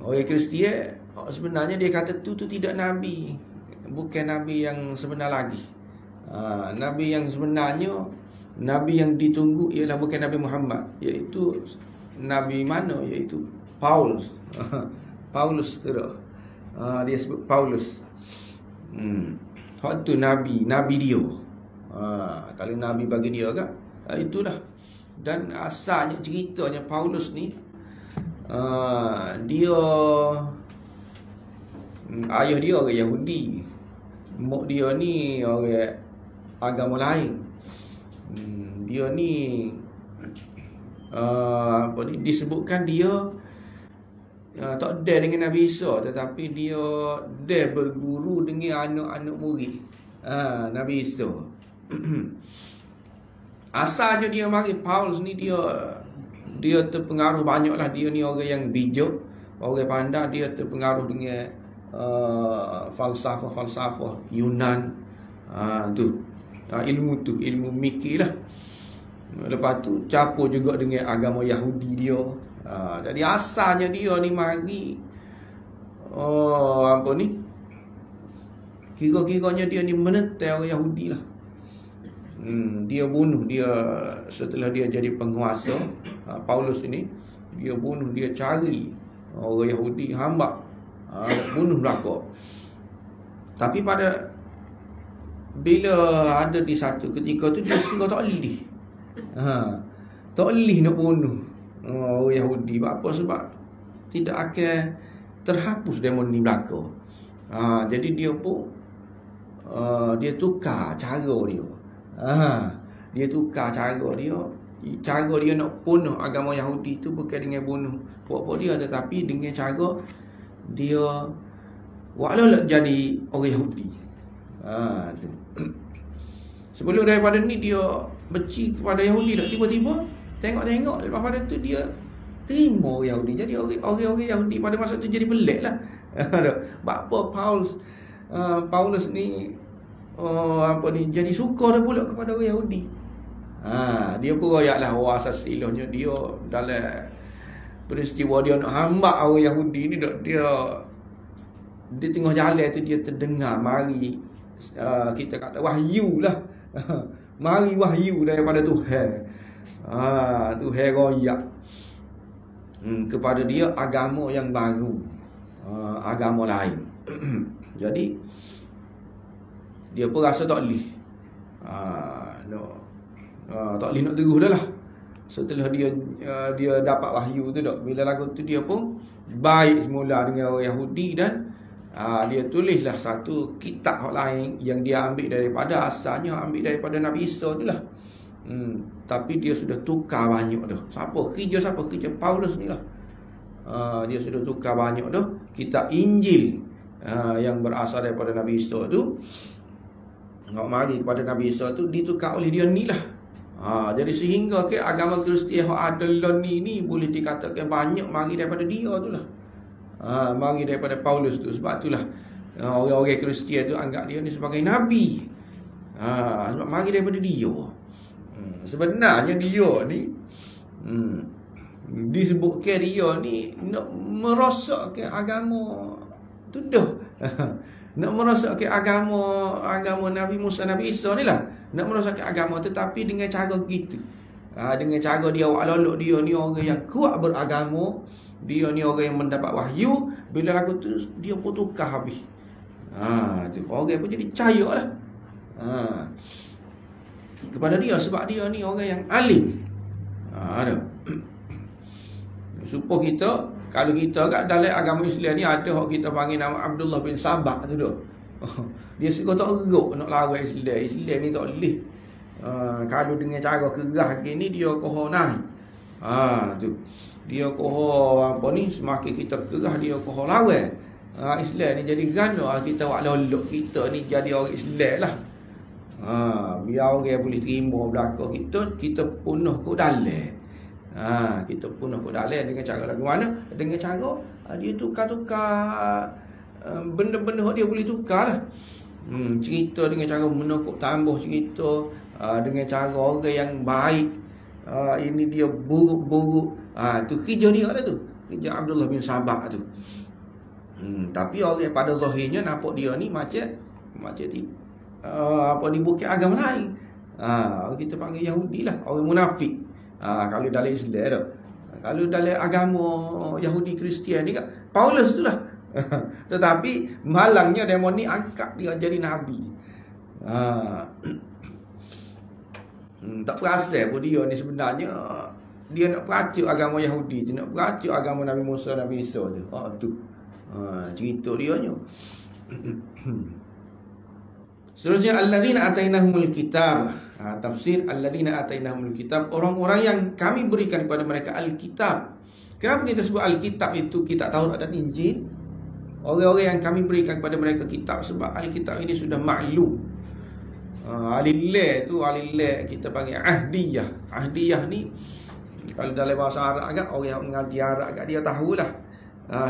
Speaker 1: orang Kristian sebenarnya dia kata tu tidak nabi, bukan nabi yang sebenar lagi. Nabi yang sebenarnya, nabi yang ditunggu ialah bukan Nabi Muhammad, iaitu nabi mana? Iaitu Paulus. Paulus tu dah. Dia sebut Paulus. Hak tu nabi dia. Kalau nabi bagi dia kan, itulah. Dan asalnya ceritanya Paulus ni, dia ayah dia orang Yahudi, mak dia ni orang agama lain. Dia ni disebutkan dia tak ada dengan Nabi Isa, tetapi dia berguru dengan anak-anak murid Nabi Isa. Asalnya dia mari Paulus ni, dia terpengaruh banyaklah. Dia ni orang yang bijak, orang pandai. Dia terpengaruh dengan falsafah Yunan. Ilmu mikir lah. Lepas tu campur juga dengan agama Yahudi dia. Jadi asalnya dia ni mari kira-kiranya dia ni menetai orang Yahudi lah. Dia bunuh, dia setelah dia jadi penguasa, Paulus ini dia bunuh, dia cari orang Yahudi, hamba, bunuh belaka. Tapi bila ada di satu ketika tu, dia suruh tak boleh. Tak boleh nak bunuh orang Yahudi. Apa sebab tidak akan terhapus demon ni belaka. Jadi dia pun dia tukar cara dia. Dia tukar cara dia. Cara dia nak bunuh agama Yahudi tu bukan dengan bunuh puak-puak dia, tetapi dengan cara dia walau jadi orang Yahudi. Tu. Sebelum daripada ni dia benci kepada Yahudi tak, tiba-tiba tengok lepas pada tu dia terima orang Yahudi. Jadi orang-orang Yahudi pada masa tu jadi pelik lah. Apa Paulus ni jadi suka dah pula kepada orang Yahudi. Dia pun royaklah orang asas silahnya. Dia dalam peristiwa dia nak hamba orang Yahudi ni, dia tengah jalan tu dia terdengar mari, kita kata wahyu lah. Mari wahyu daripada Tuhan. Tuhan royak kepada dia agama yang baru, agama lain. Jadi dia pun rasa tak boleh, tak boleh nak teruh dah lah. Setelah dia dapat wahyu tu tak, bila lagu tu dia pun baik semula dengan orang Yahudi. Dan dia tulislah satu kitab lain yang dia ambil daripada, asalnya ambil daripada Nabi Isa tu lah. Tapi dia sudah tukar banyak dah. Kerja Paulus ni lah. Dia sudah tukar banyak dah. Kitab Injil yang berasal daripada Nabi Isa tu, nak mari kepada Nabi Isa tu, ditukar oleh dia ni lah. Jadi sehingga ke agama Kristian yang ada ni boleh dikatakan banyak mari daripada dia tu lah. Mari daripada Paulus tu. Sebab itulah orang-orang Kristian tu anggap dia ni sebagai Nabi. Sebab mari daripada dia. Sebenarnya dia ni disebutkan dia ni nak merosakkan agama tu dah. Nak merosakkan agama Nabi Musa, Nabi Isa ni lah. Nak merosakkan agama, tetapi dengan cara gitu. Dengan cara dia awak lolok, dia ni orang yang kuat beragama, dia ni orang yang mendapat wahyu. Bila lagu tu dia pun tukar habis. Tu orang pun jadi percaya lah kepada dia, sebab dia ni orang yang alim. Supaya kita, kalau kita kat dalam agama Islam ni ada hak kita panggil nama Abdullah bin Sabah tu dah. Dia suka tak eruk nak lawan Islam. Islam ni tak boleh. Kalau dengan cara kerah gini dia koho naik. Tu. Dia koho apa ni, semakin kita kerah dia koho lawan. Islam ni jadi gana kita wak lolok, kita ni jadi orang Islam lah. Biar orang boleh terima belakang kita penuh ke dalam. Kita penuh ke dalam dengan cara lagu mana? Dengan cara dia tukar-tukar benda-benda dia boleh tukar lah. Cerita dengan cara menokok tambah cerita, dengan cara orang yang baik, ini dia buruk-buruk. Tu kerja dia lah tu, kerja Abdullah bin Sabah tu. Tapi orang pada zahirnya nampak dia ni macam apa ni, bukan agama lain. Kita panggil Yahudi lah, orang munafik. Kalau dalam Islam tu. Kalau dalam agama Yahudi Kristian ni kan Paulus tu lah. Tetapi malangnya demon ni angkat dia jadi nabi. Tak perasan pun dia ni sebenarnya dia nak peracuk agama Yahudi, dia nak peracuk agama Nabi Musa, Nabi Isa tu. Tu. Cerita dia nya. Seterusnya alladzina atainahumul kitab. Tafsir alladzina atainahumul kitab, orang-orang yang kami berikan kepada mereka Alkitab. Kenapa kita sebut Alkitab itu kitab Taurat dan Injil? Orang-orang yang kami berikan kepada mereka kitab, sebab Alkitab ini sudah maklum. Alillah kita panggil ahdiyah. Ahdiyah ni kalau dalam bahasa Arab agak, orang yang mengaji Arab agak dia tahulah.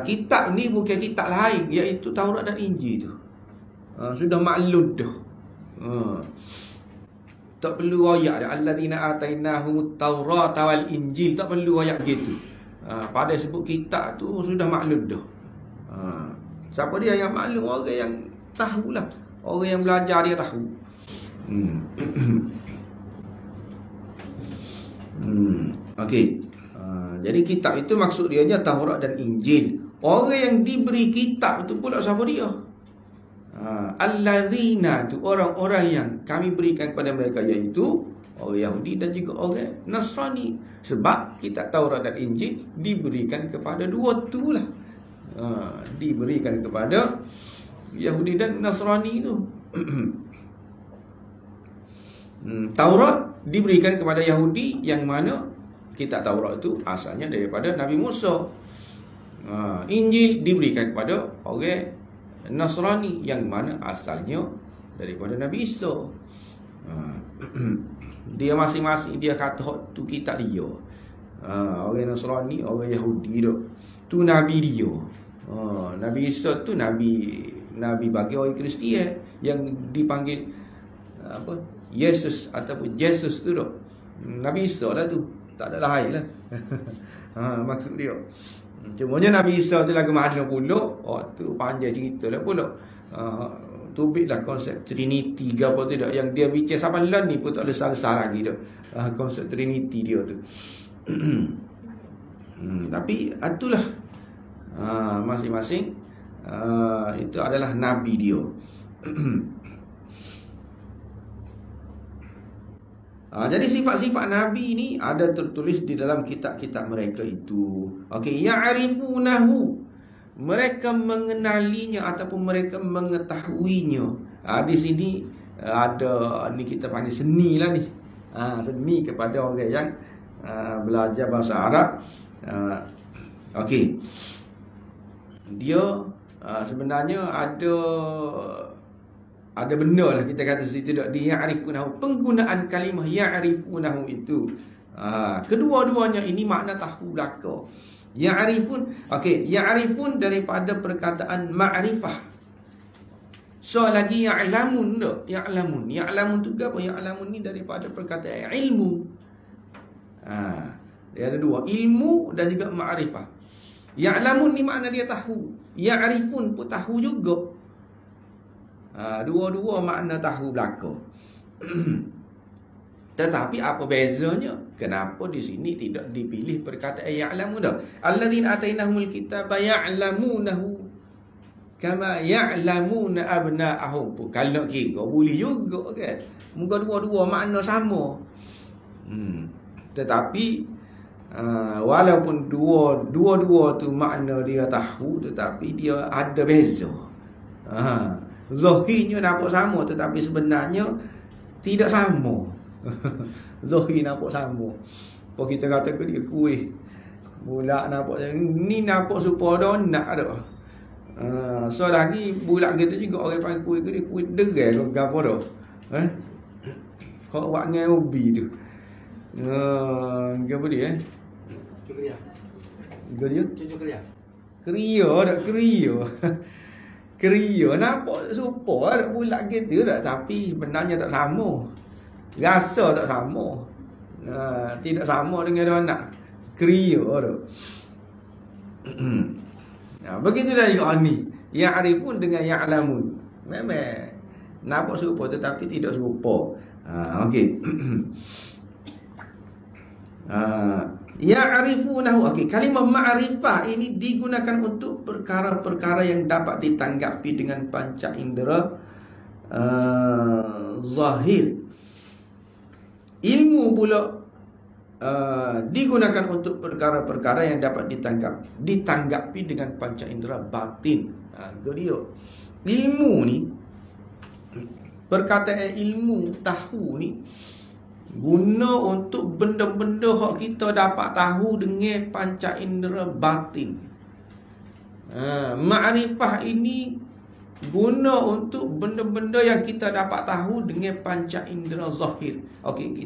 Speaker 1: Kitab ni bukan kitab lain, iaitu Taurat dan Injil tu. Sudah maklum dah. Tak perlu ayat alladzina atainahumut taurata wal injil, tak perlu ayat gitu. Pada sebut kitab tu sudah maklum dah. Siapa dia yang maklum? Orang yang tahulah, orang yang belajar dia tahu. Okey. Jadi kitab itu maksud dia nya Taurat dan Injil. Orang yang diberi kitab itu pula siapa dia? Alladzina tu orang-orang yang kami berikan kepada mereka, iaitu orang Yahudi dan juga orang Nasrani. Sebab kitab Taurat dan Injil diberikan kepada dua tu lah. Diberikan kepada Yahudi dan Nasrani tu. Taurat diberikan kepada Yahudi, yang mana kitab Taurat itu asalnya daripada Nabi Musa. Injil diberikan kepada orang Nasrani, yang mana asalnya daripada Nabi Isa. Dia masing-masing dia kata tu kitab dia. Orang Nasrani, orang Yahudi tu nabi dia. Nabi Isa tu nabi bagi orang Kristian yang dipanggil apa? Yesus ataupun Jesus tu dah. Nabi Isa lah tu, tak ada lain lah. Maksud dia. Cumanya Nabi Isa tu lagu mana pula? Tu panjang cerita lah pula. Tubiklah konsep Trinity ke apa tidak, yang dia bincang sampai lah ni pun tak ada salah lagi dah. Konsep Trinity dia tu. Tapi itulah masing-masing itu adalah nabi dia. Jadi sifat-sifat Nabi ini ada tertulis di dalam kitab-kitab mereka itu. Okey, ya'rifunahu, mereka mengenalinya ataupun mereka mengetahuinya. Di sini ada ni kita panggil seni lah ni. Seni kepada orang yang belajar bahasa Arab. Okey. Dia sebenarnya ada ada benda lah kita kata situ dak ya'rifunahu, penggunaan kalimah ya'rifunahu itu. Kedua-duanya ini makna tahu belaka. Ya'rifun, okey, ya'rifun daripada perkataan ma'rifah. So lagi ya'lamun dak, ya'lamun. Ya'lamun tu apa? Ya'lamun ni daripada perkataan ilmu. Dia ada dua, ilmu dan juga ma'rifah. Ya'lamun ni makna dia tahu. Ya'rifun pun tahu juga. Dua-dua makna tahu belaka. Tetapi apa bezanya? Kenapa di sini tidak dipilih perkataan ya'lamu dah? Alladzina atainahumul kitaba ya'lamunahu kama ya'lamuna abna'ahum. Kalau kira boleh juga kan. Muka dua-dua makna sama. Tetapi walaupun dua-dua tu makna dia tahu, tetapi dia ada beza. Zahirnya nampak sama, tetapi sebenarnya tidak sama. Zahir nampak sama. Apa kita kata ke dia kuih, bulat nampak ni nampak serupa donat dah. So lagi bulat kita juga orang panggil kuih ke dia kuih derai ke apa dah. Kau buat dengan ubi tu. Apa dia
Speaker 2: Keria.
Speaker 1: Cucu
Speaker 2: keria.
Speaker 1: Keria dak keria. Keria nampak serupa dak bulat gitu dak, tapi sebenarnya tak sama. Rasa tak sama. Tidak sama dengan donat. Keria dak. Begitulah juga ni. Ya'rifun dengan ya'lamun. Memang nampak serupa tetapi tidak serupa. Okey. Ya'rifunahu. Okey, kalimah ma'rifah ini digunakan untuk perkara-perkara yang dapat ditanggapi dengan panca indera zahir. Ilmu pula digunakan untuk perkara-perkara yang dapat ditanggapi dengan panca indera batin. Itu dia. Ilmu ni, perkataan ilmu, tahu ni guna untuk benda-benda yang kita dapat tahu dengan panca indera batin. Ma'rifah ini guna untuk benda-benda yang kita dapat tahu dengan panca indera zahir. Okey,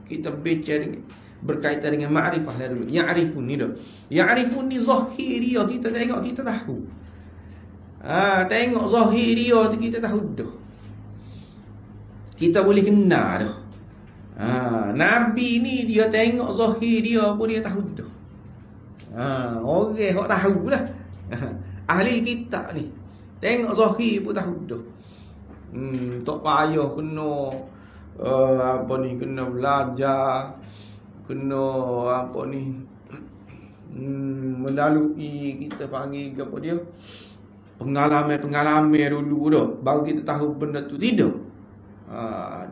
Speaker 1: kita bicara berkaitan dengan ma'rifah lah dulu. Ya'rifun ni dah. Ya'rifun ni zahir dia, kita tengok kita tahu. Tengok zahir dia tu kita tahu dah. Kita boleh kenal dah. Nabi ni dia tengok zahir dia pun dia tahu dah. Orang hok tahu lah. Ahli kitab ni tengok zahir pun tahu dah. Tak payah kena kena belajar, kena melalui kita panggil apa dia, pengalaman dulu dah baru kita tahu benda tu. Tidak.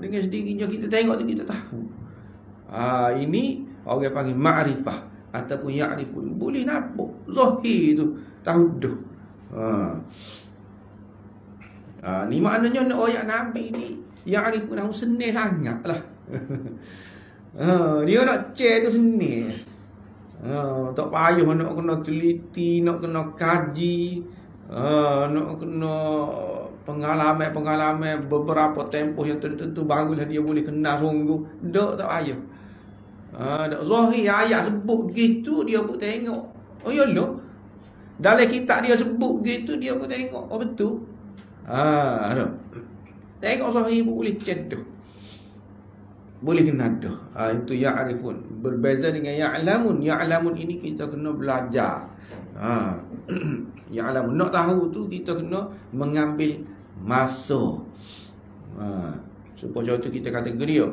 Speaker 1: Dengan sendirinya kita tengok tu kita tahu. Ini orang panggil ma'rifah ataupun ya'rifun. Boleh nampak zahir tu tahu dah. Ni maknanya ayat Nabi ni ya'rifunahu senil sangat lah. Dia nak cek tu senil. Tak payah nak kena teliti, nak kena kaji, nak kena pengalaman beberapa tempoh yang tertentu barulah dia boleh kenal sungguh. Tak payah. Tak zahir ayat sebut gitu dia pun tengok. Oh ya lo. Dalam kitab dia sebut gitu dia pun tengok. Oh betul. Tengok zahir pun boleh cedok. Boleh kenal dah. Itu ya'rifun. Berbeza dengan ya'lamun. Ya'lamun ini kita kena belajar. Ya'lamun. Nak tahu tu kita kena mengambil masa. Supaya contoh kita kata dia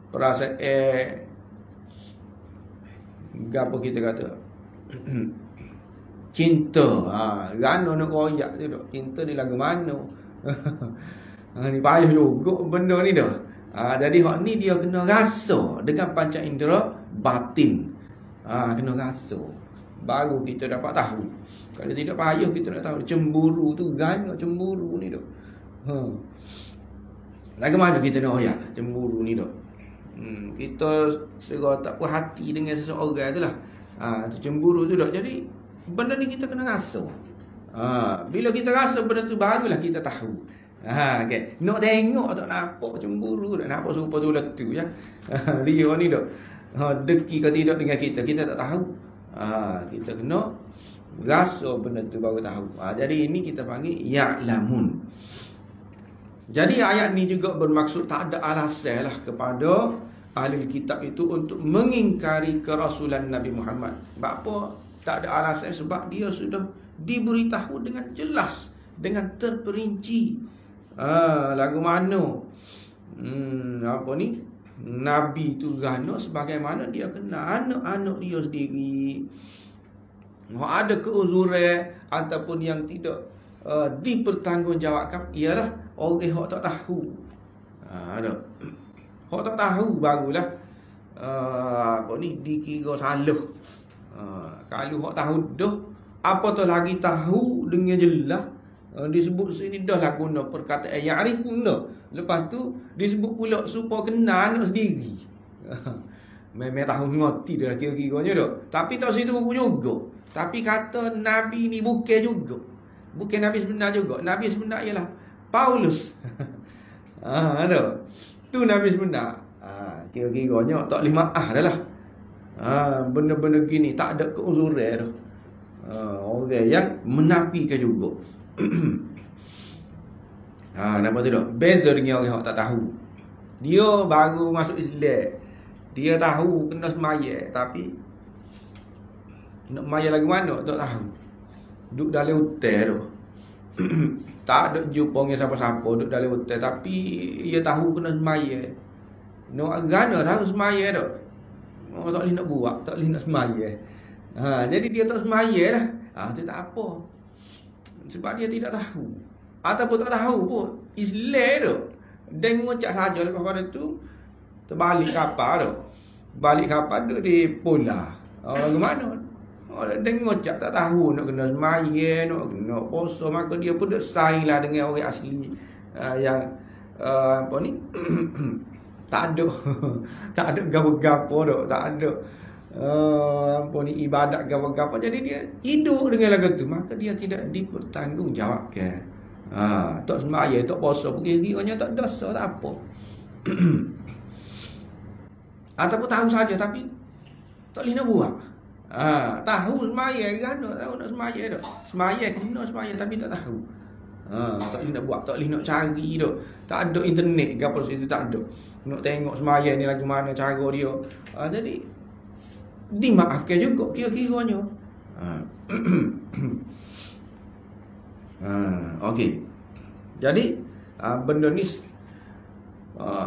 Speaker 1: perasaan apa kita kata cinta. Gano nak koyak tu dah. Cinta ni lagu mana? Ni payah juga benda ni dah. Jadi hak ni dia kena rasa dengan panca indera batin. Kena rasa baru kita dapat tahu. Kalau tidak payah kita nak tahu cemburu tu gano cemburu ni dah. Lagu mana kita nak oyak cemburu ni dah. Kita segera tak puas hati dengan seseorang tu lah. Tu cemburu tu dah. Jadi benda ni kita kena rasa. Bila kita rasa benda tu barulah kita tahu. Okay. Nak tengok tak nampak cemburu, tak nampak serupa tu letu ya. Dia ni dak deki ke tidak dengan kita tak tahu. Kita kena rasa benda tu baru tahu. Jadi ini kita panggil ya'lamun. Jadi ayat ni juga bermaksud tak ada alasan lah kepada ahli kitab itu untuk mengingkari kerasulan Nabi Muhammad. Sebab apa? Tak ada alasan sebab dia sudah diberitahu dengan jelas, dengan terperinci. Lagu mana apa ni, Nabi tu gana sebagaimana dia kena anak-anak dia sendiri. Ada keuzuran ataupun yang tidak dipertanggungjawabkan ialah orang yang tak tahu. Ada hak tak tahu barulah apa ni dikira salah. Kalau hak tahu dah, apa tu lagi tahu dengan jelas, disebut sini dah lah guna perkataan ya'rifun dah. Lepas tu disebut pula supaya kenal anak sendiri. Memang tahu ngerti dah kira-kiranya dah. Tapi tak situ juga. Tapi kata Nabi ni bukan juga. Bukan Nabi sebenar juga. Nabi sebenar ialah Paulus. Ada. Tu Nabi sebenar. Kira-kiranya tak boleh maaf dah lah. Benda-benda gini tak ada keuzuran dah. Orang yang menafikan juga. Nampak tu tak? Beza dengan orang yang tak tahu. Dia baru masuk Islam, dia tahu kena semaya, tapi nak semaya lagu mana tak tahu. Duduk dalam hotel tu. Tak ada jumpa dengan siapa-siapa, duduk dalam hotel, tapi dia tahu kena semaya. Nak gana tahu semaya tak? Tak boleh nak buat, tak boleh nak semaya. Jadi dia tak semaya lah. Itu tak apa. Sebab dia tidak tahu. Ataupun tak tahu pun Islam tu. Dan mengucap saja lepas pada tu terbalik kapal tu. Balik kapal tu di Pola. Ke mana? Dan mengucap tak tahu nak kena semaya, nak kena puasa, maka dia pun dah saing lah dengan orang asli yang apa ni tak ada tak ada gapo-gapo tu, tak ada apa ni ibadat gapo-gapo. Jadi dia hidup dengan lagu tu, maka dia tidak dipertanggungjawabkan. Tak semaya, tak puasa, kira-kiranya tak dosa, tak apa. Ataupun tahu saja tapi tak boleh nak buat. Tahu semaya kan, tahu nak semaya dah. Semaya kena semaya tapi tak tahu. Tak boleh nak buat, tak boleh nak cari dah. Tak ada internet gapo situ, tak ada. Nak tengok semaya ni lagu mana cara dia. Jadi dimaafkan juga kira-kiranya. Okey. Jadi benda ni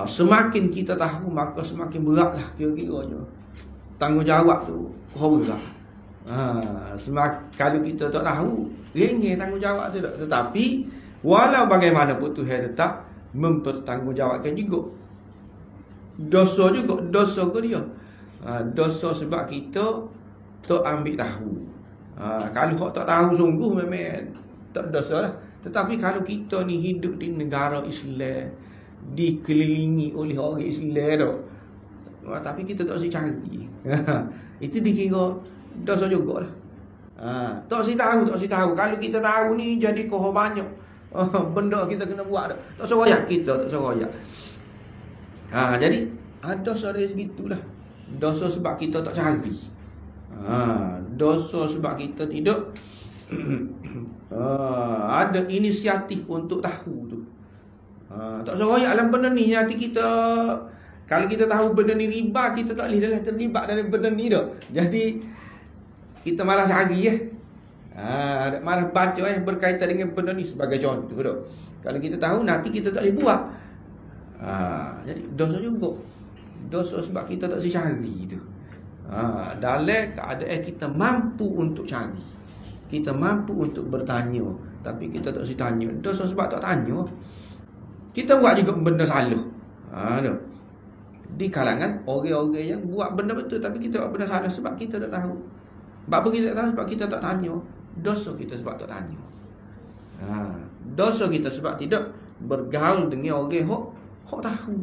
Speaker 1: semakin kita tahu maka semakin beratlah kira-kiranya. Tanggungjawab tu berat. Kalau kita tak tahu, ringan tanggungjawab tu tak. Tetapi walau bagaimanapun Tuhan tetap mempertanggungjawabkan juga. Dosa juga, dosa ke dia. Dosa sebab kita tak ambil tahu. Kalau hak tak tahu sungguh memang tak dosa lah. Tetapi kalau kita ni hidup di negara Islam, dikelilingi oleh orang Islam tu, tapi kita tak usah cari, itu dikira dosa juga lah. Tak usah tahu, tak usah tahu. Kalau kita tahu ni jadi koh banyak benda kita kena buat dah. Tak usah royak kita, tak usah royak. Jadi dosa dari segitulah. Dosa sebab kita tak cari. Dosa sebab kita tidak ada inisiatif untuk tahu tu. Tak usah royak dalam benda ni. Nanti kita, kalau kita tahu benda ni riba, kita tak boleh dah terlibat dalam benda ni dah. Jadi kita malah cari malah baca berkaitan dengan benda ni sebagai contoh dah. Kalau kita tahu nanti kita tak boleh buat. Jadi dosa juga. Dosa sebab kita tak usah cari tu. Dalam keadaan kita mampu untuk cari, kita mampu untuk bertanya, tapi kita tak usah tanya. Dosa sebab tak tanya. Kita buat juga benda salah. Di kalangan orang-orang yang buat benda betul, tapi kita buat benda salah sebab kita tak tahu. Sebab apa kita tak tahu? Sebab kita tak tanya. Dosa kita sebab tak tanya. Dosa kita sebab tidak bergaul dengan orang yang tahu.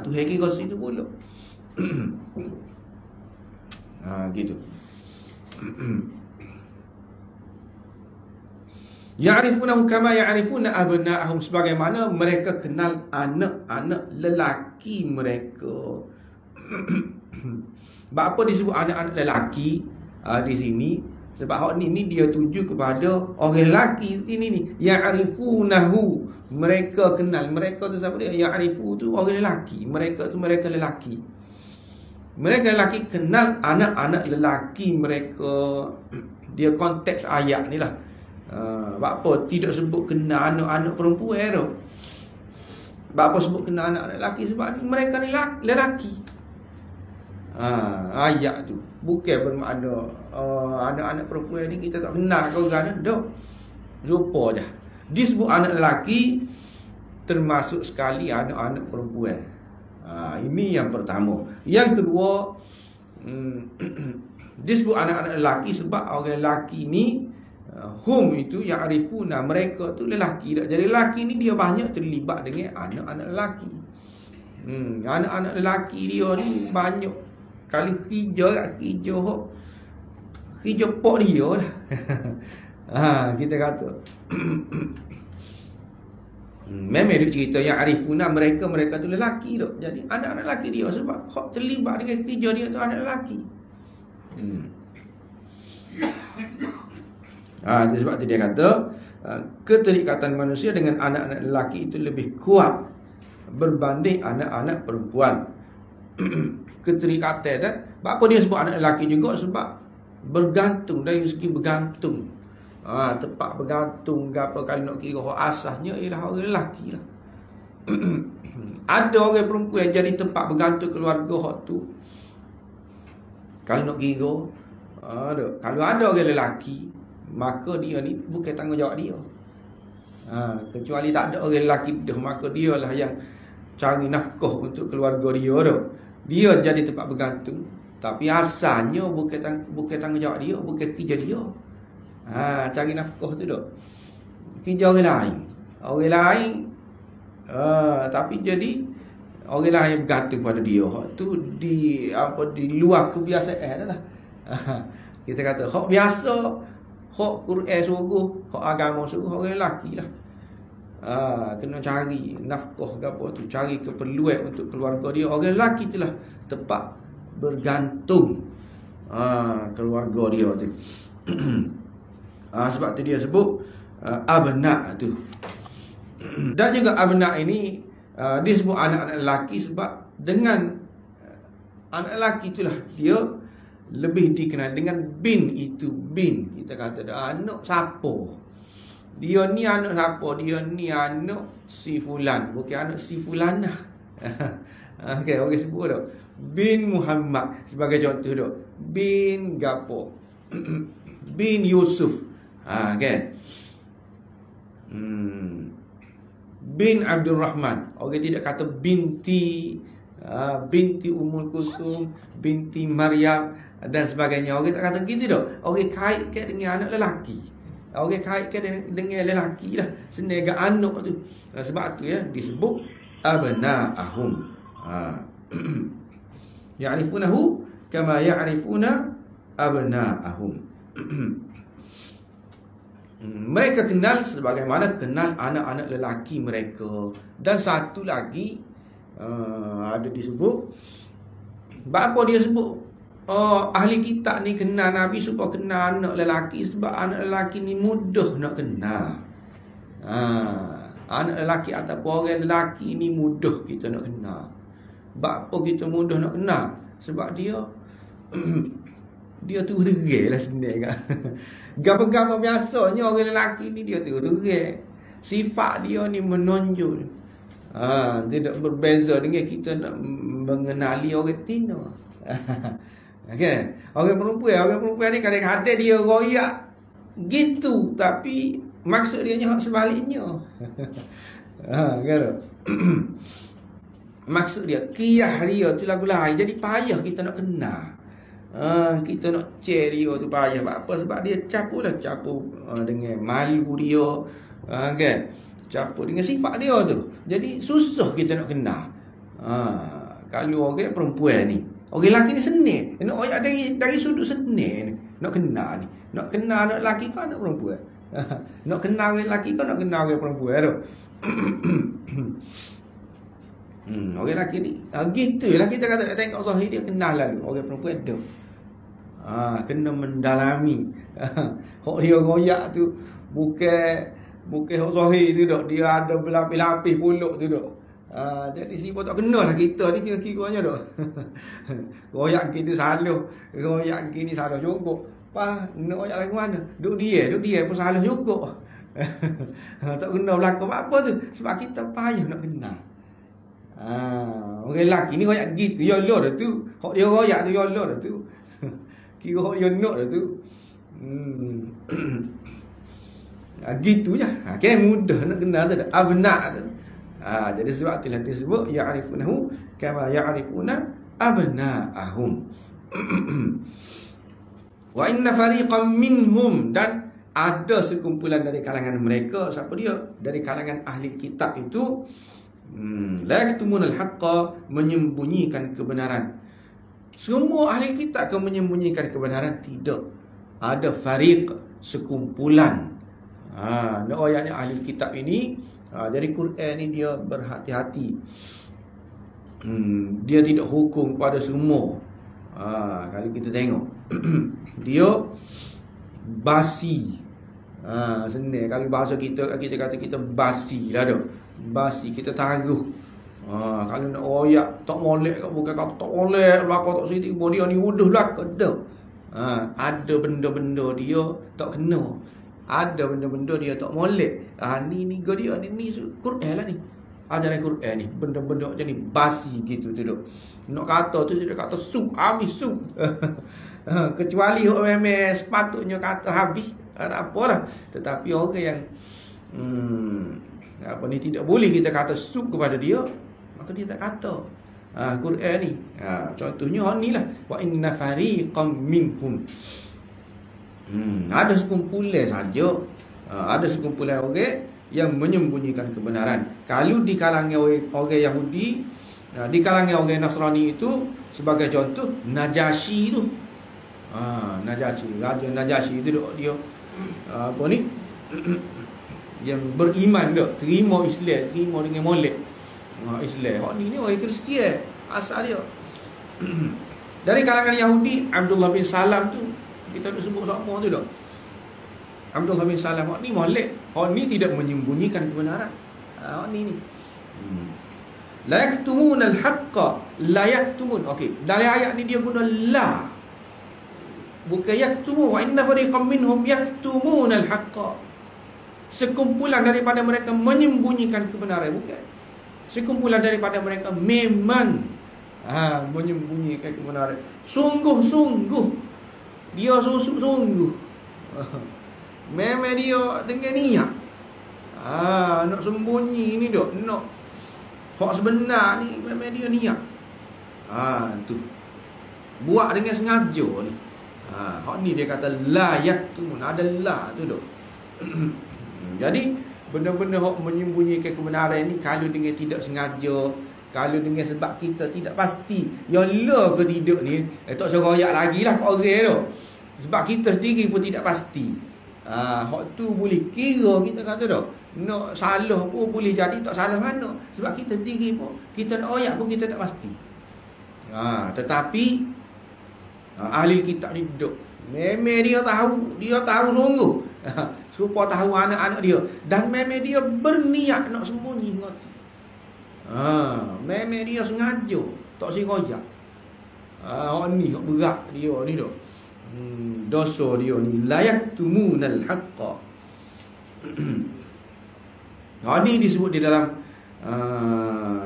Speaker 1: Tu haki gosip tu pula. Gitu. Ya'rifunahu kama ya'rifuna abna'ahum, sebagaimana mereka kenal anak-anak lelaki mereka. Sebab apa disebut anak-anak lelaki di sini? Sebab hak ni dia tuju kepada orang lelaki sini ni. Ya'rifunahu, mereka kenal. Mereka tu siapa dia? Ya'rifu tu orang lelaki. Mereka tu mereka lelaki. Mereka lelaki kenal anak-anak lelaki mereka. Dia konteks ayat ni lah. Sebab apa tidak sebut kenal anak-anak perempuan tu? Sebab apa sebut kenal anak-anak lelaki? Sebab mereka ni lelaki. Ayat tu bukan bermakna anak-anak perempuan ni kita tak kenal ke orang dah. Rupa je. Disebut anak lelaki termasuk sekali anak-anak perempuan. Ini yang pertama. Yang kedua, disebut anak-anak lelaki sebab orang lelaki ni hum itu ya'rifuna, mereka tu lelaki dah. Jadi lelaki ni dia banyak terlibat dengan anak-anak lelaki. Anak-anak lelaki dia ni banyak kali kerja pok dia lah. Kita kata memang dia cerita yang arifuna mereka tu lelaki tu. Jadi anak-anak lelaki dia sebab hak terlibat dengan kerja dia tu anak lelaki. Sebab tu dia kata keterikatan manusia dengan anak-anak lelaki itu lebih kuat berbanding anak-anak perempuan. Keterikatan dan apa dia sebut anak lelaki juga sebab bergantung, dari segi bergantung. Tempat bergantung apa kalau nak kira asasnya ialah orang lelaki lah. Ada orang perempuan jadi tempat bergantung keluarga hak tu. Kalau nak kira kalau ada orang lelaki, maka dia ni bukan tanggungjawab dia. Kecuali tak ada orang lelaki dah, maka dia lah yang cari nafkah untuk keluarga dia tu. Dia jadi tempat bergantung, tapi asalnya bukan tanggungjawab dia, bukan kerja dia. Cari nafkah tu dah kerja orang lain. Orang lain tapi jadi orang lain bergantung pada dia. Hak tu di luar kebiasaan lah. Kita kata hak biasa, hak Quran suruh, hak agama suruh orang lelaki lah. Kena cari nafkah ke apa tu, cari keperluan untuk keluarga dia. Orang lelaki tu lah tempat bergantung keluarga dia tu. Sebab tu dia sebut abna tu. Dan juga abna ini disebut anak-anak lelaki sebab dengan anak lelaki itulah dia lebih dikenal dengan bin itu. Bin kita kata anak siapa, dia ni anak siapa, dia ni anak si fulan, bukan anak si fulanah. Okay, orang sebut tu bin Muhammad sebagai contoh tu, bin gapo, bin Yusuf, kan, bin Abdul Rahman. Orang tidak kata binti Ummul Kulthum, binti Maryam dan sebagainya. Orang tak kata gitu dah. Orang kaitkan dengan anak lelaki. Orang kaitkan dengan lelaki lah. Senega anak tu. Sebab tu ya disebut abna'ahum. Ya'rifunahu kama ya'rifuna abna'ahum. Mereka kenal sebagaimana kenal anak-anak lelaki mereka. Dan satu lagi ada disebut, apa dia sebut ahli kitab ni kenal Nabi supaya kenal anak lelaki, sebab anak lelaki ni mudah nak kenal. Anak lelaki ataupun orang lelaki ni mudah kita nak kenal. Sebab apa kita mudah nak kenal? Sebab dia dia tu terang lah sebenarnya kan. Gambar-gambar biasanya orang lelaki ni dia tu terang. Sifat dia ni menonjol. Tidak berbeza dengan kita nak mengenali orang Tino. Okay. Orang perempuan ni kadang-kadang dia royak gitu, tapi maksud dia hak sebaliknya. Kan? Maksud dia kiyah dia tu lagu lain, jadi payah kita nak kenal. Kita nak share dia tu payah. Apa? Sebab dia campur dengan malu dia, kan? Campur dengan sifat dia tu. Jadi susah kita nak kenal. Kalau orang perempuan ni, orang lelaki ni senang. Nak ayat dari sudut senang ni. Nak kenal ni. Nak kenal anak lelaki ke anak perempuan? Nak kenal orang lelaki kau nak kenal orang perempuan tu. Orang lelaki ni gitulah kita kata nak tengok zahir dia, kenal lalu. Orang perempuan tu kena mendalami. Hak dia royak tu bukan hak zahir tu dok, dia ada berlapis-lapis puluk tu dok. Jadi siapa tak kenal lah kita ni kira-kiranya dok. Royak kita salah, royak kita salah juga. Pak, nak royak lagu mana? Duk dia pun salah juga. Tak kenal belakang apa tu, sebab kita payah nak kenal. Orang lelaki ni royak gitu, ya Allah dah tu. Hak dia royak tu ya Allah dah tu. Kira hak dia nak dah tu. Gitu je. Kan mudah nak kenal tu dah. Abna tu. Jadi sebab itulah disebut ya'rifunahu kama ya'rifuna abna'ahum. Wa inna fariqan minhum, dan ada sekumpulan dari kalangan mereka, siapa dia? Dari kalangan ahli kitab itu, la yaktumunal haqqa, menyembunyikan kebenaran. Semua ahli kitab ke menyembunyikan kebenaran? Tidak. Ada fariq, sekumpulan. Nak ayatnya ahli kitab ini, jadi Quran ni dia berhati-hati. Dia tidak hukum pada semua. Kalau kita tengok dia basi. Senang kalau bahasa kita kata kita basi lah tu. Basi, kita taruh. Kalau nak royak tak molek, bukan kata tak molek belakang tak sini, dia ni udah belakang dah. Ada benda-benda dia tak kena. Ada benda-benda dia tak molek. Ni dia ni Quran lah ni. Ajaran Quran ni benda-benda macam ni basi gitu tu dok. Nak kata tu dia kata sup, habis sup. Kecuali orang memang sepatutnya kata habis, tak apalah. Tetapi orang yang apa ni tidak boleh kita kata sup kepada dia, maka dia tak kata. Quran ni. Contohnya ni lah, wa inna fariqam minhum. Ada sekumpulan saja, ada sekumpulan orang yang menyembunyikan kebenaran. Kalau di kalangan orang Yahudi, di kalangan orang Nasrani itu, sebagai contoh Najasyi tu. Najasyi, Raja Najasyi itu dia apa ni? Yang beriman dak, terima Islam, terima dengan molek. Islam. Hak ni orang Kristian asal dia. Dari kalangan Yahudi, Abdullah bin Salam tu, kita nak sebut sama tu dak. Abdullah bin Salam hak ni molek. Hak ni tidak menyembunyikan kebenaran. Hak ni. La yaktumunal haqqa, la yaktumun. Okey, dari ayat ni dia guna la. Bukan yaktumu, wa inna fariqam minhum yaktumunal haqqa. Sekumpulan daripada mereka menyembunyikan kebenaran, bukan. Sekumpulan daripada mereka memang menyembunyikan kebenaran. Sungguh-sungguh. Dia sungguh-sungguh. Memang dia dengan niat. Nak sembunyi ni dok, nak hak sebenar ni memang dia niat. Tu. Buat dengan sengaja ni. Hak ni dia kata la yaktumun, ada la tu dok. Jadi benda-benda hak menyembunyikan kebenaran ni, kalau dengan tidak sengaja, kalau dengan sebab kita tidak pasti ya la ke tidak ni, tak usah royak lagi lah kat orang tu. Sebab kita sendiri pun tidak pasti. Hak tu boleh kira kita kata dah. Nak salah pun boleh jadi tak salah mana. Sebab kita sendiri pun, kita nak royak pun kita tak pasti. Tetapi ahli kitab ni duduk, memang dia tahu sungguh. Supaya tahu anak-anak dia, dan memang dia berniat nak sembunyi ngotot. Memang dia sengaja tak royak. Ni hak berat dia ni dah. Dosa dia ni la yaktumunal haqqa. Ini disebut di dalam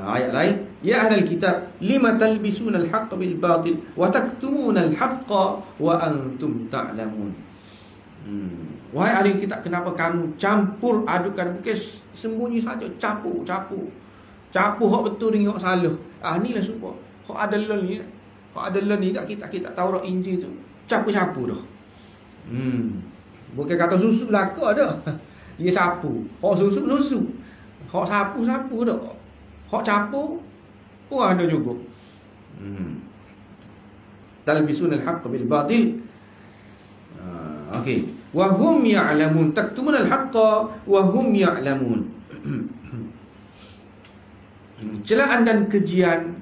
Speaker 1: ayat lain, ya ahlal kitab lima talbisunal haqqa bil batil wa taktumunal haqqa wa antum ta'lamun. Wahai ahli kitab, kenapa kamu campur adukan, bukan sembunyi saja, campur hak betul dengan hak salah. Inilah supaya hak adalah ni, kat kita Taurat Injil tu campur dah. Bukan kata susu belaka dah. Dia sapu. Hak susu. Hak sapu dah. Hak campur pun ada juga. Talbisunal haqq bil batil. Okey. wa hum ya'lamun. Taktumun al-haqqa wa hum ya'lamun. Celaan dan kejian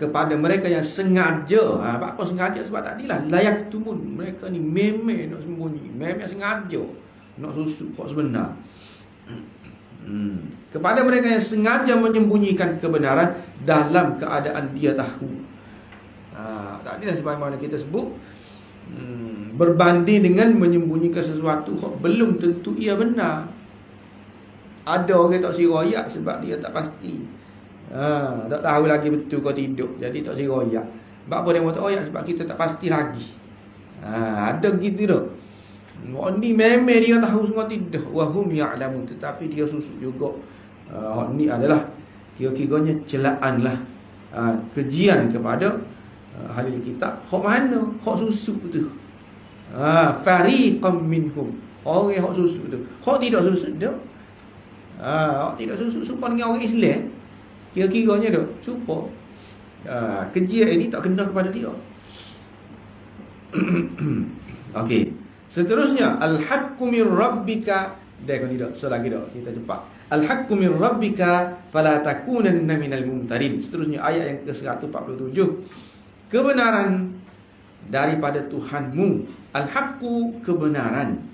Speaker 1: kepada mereka yang sengaja. Apa sengaja? Sebab tadilah layak tumun. Mereka ni memang nak sembunyi, memang sengaja nak susuk kok sebenar. Kepada mereka yang sengaja menyembunyikan kebenaran dalam keadaan dia tahu. Tadilah sebagaimana kita sebut, berbanding dengan menyembunyikan sesuatu kok belum tentu ia benar. Ada orang tak siroyak sebab dia tak pasti. Tak tahu lagi betul kau tidur, jadi tak siroyak. Sebab apa dia kata oyak? Sebab kita tak pasti lagi. Ada gitu dah. Orang ni memang dia tahu semua tidur, wahum ya'lamun, tetapi dia susuk juga. Orang ni adalah kira-kiranya celaan lah, kejian kepada ahli kitab. Hak mana? Hak susuk tu. Fariqam minhum. Orang hak susuk tu. Hak tidak susuk tu. Hak tidak susuk serupa dengan orang Islam. Kira-kiranya tu serupa. Kejian ini tak kena kepada dia. Okey. Seterusnya, al-haqqu min rabbika. Dah kau tidak, selagi dah kita cepat. Al-haqqu min rabbika fala takunanna minal mumtarin. Seterusnya ayat yang ke-147. Kebenaran daripada Tuhanmu. Al-haqqu kebenaran.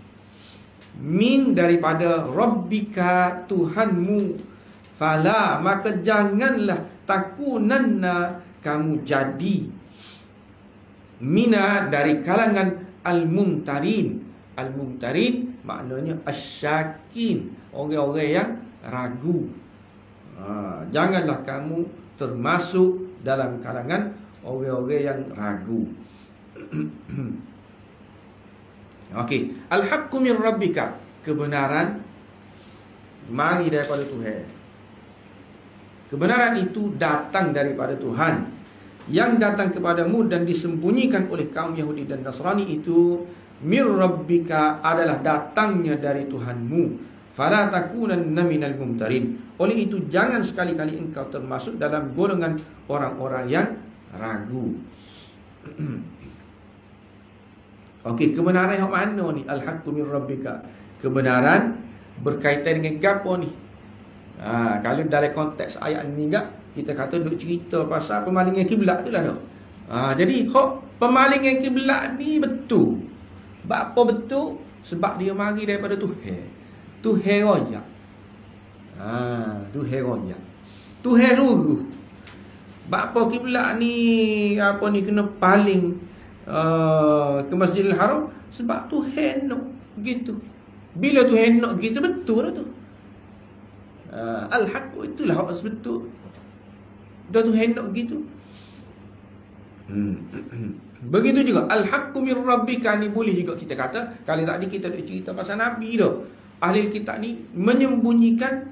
Speaker 1: Min daripada rabbika Tuhanmu. Fala maka janganlah takunanna kamu jadi mina dari kalangan al-mumtarin. Al-mumtarin maknanya asyakin, orang-orang yang ragu. Janganlah kamu termasuk dalam kalangan orang-orang yang ragu. Okey, al-haqqu min rabbika, kebenaran mari daripada Tuhan. Kebenaran itu datang daripada Tuhan. Yang datang kepadamu dan disembunyikan oleh kaum Yahudi dan Nasrani itu mir rabbika adalah datangnya dari Tuhanmu. Fala takunanna minal mumtarin. Oleh itu jangan sekali-kali engkau termasuk dalam golongan orang-orang yang ragu. Okey, kebenaran yang mana ni? Al-haqqu min rabbika. Kebenaran berkaitan dengan gapo ni? Kalau dalam konteks ayat ni enggak, kita kata duk cerita pasal pemalingan kiblat tu lah tu. Jadi hak pemalingan kiblat ni betul. Sebab apa betul? Sebab dia mari daripada Tuhan. Tuhan royak. Tuhan royak. Tuhan suruh. Sebab apa kiblat ni kena paling ke Masjidil Haram? Sebab Tuhan nak gitu. Bila Tuhan nak gitu, betul lah tu. Al-haq itulah hak betul. Dah Tuhan nak gitu. Begitu juga al-haqqu min rabbika ni boleh juga kita kata. Kali tadi kita nak cerita pasal Nabi tu. Ahli kitab ni menyembunyikan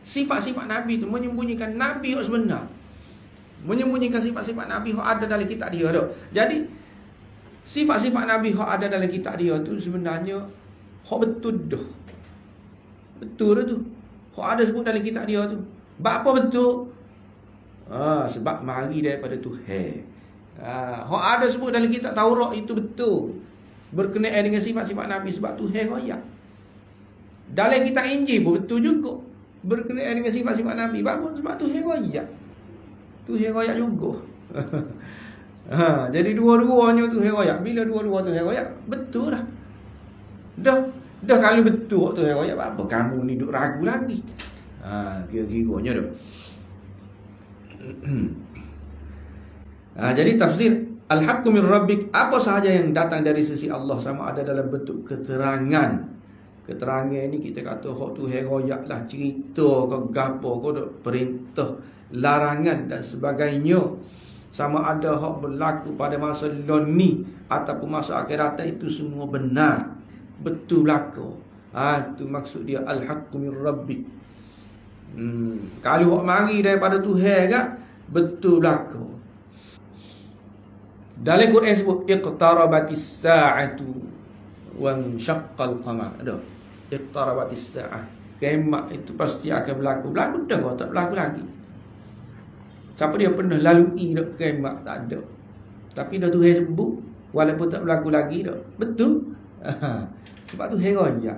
Speaker 1: sifat-sifat Nabi tu, menyembunyikan Nabi yang sebenar. Menyembunyikan sifat-sifat Nabi yang ada dalam kitab dia tu. Jadi sifat-sifat Nabi yang ada dalam kitab dia tu sebenarnya hak betul dah. Betul dah tu. Hak ada sebut dalam kitab dia tu. Apa betul? Sebab mari daripada Tuhan. Hak ada sebut dalam kitab Taurat itu betul. Berkenaan dengan sifat-sifat Nabi sebab Tuhan royak. Dalam kitab Injil pun betul juga. Berkenaan dengan sifat-sifat Nabi. Bagus sebab Tuhan royak. Tuhan royak juga. Jadi dua-duanya Tuhan royak. Bila dua-dua Tuhan royak, betul lah. Dah kalau betul Tuhan royak, apa kamu ni duk ragu lagi? Kira-kiranya tu. Jadi tafsir al-haqqu min rabbik, apa sahaja yang datang dari sisi Allah sama ada dalam bentuk keterangan. Keterangan ni kita kata hak Tuhan royak lah, cerita ke gapo ke perintah, larangan dan sebagainya. Sama ada hak berlaku pada masa lalu ni ataupun masa akhirat, itu semua benar, betul berlaku. Itu maksud dia al-haqqu min rabbik. Kalau hak mari daripada Tuhan kan, betul berlaku. Dalam Quran sebut iqtarabatis sa'atu wa syaqqal qamar. Ada iqtarabatis sa'ah. Kiamat itu pasti akan berlaku. Berlaku dah kau tak berlaku lagi. Siapa dia pernah lalui dak kiamat? Tak ada. Tapi dah Tuhan sebut walaupun tak berlaku lagi dah. Betul? Sebab tu heran je.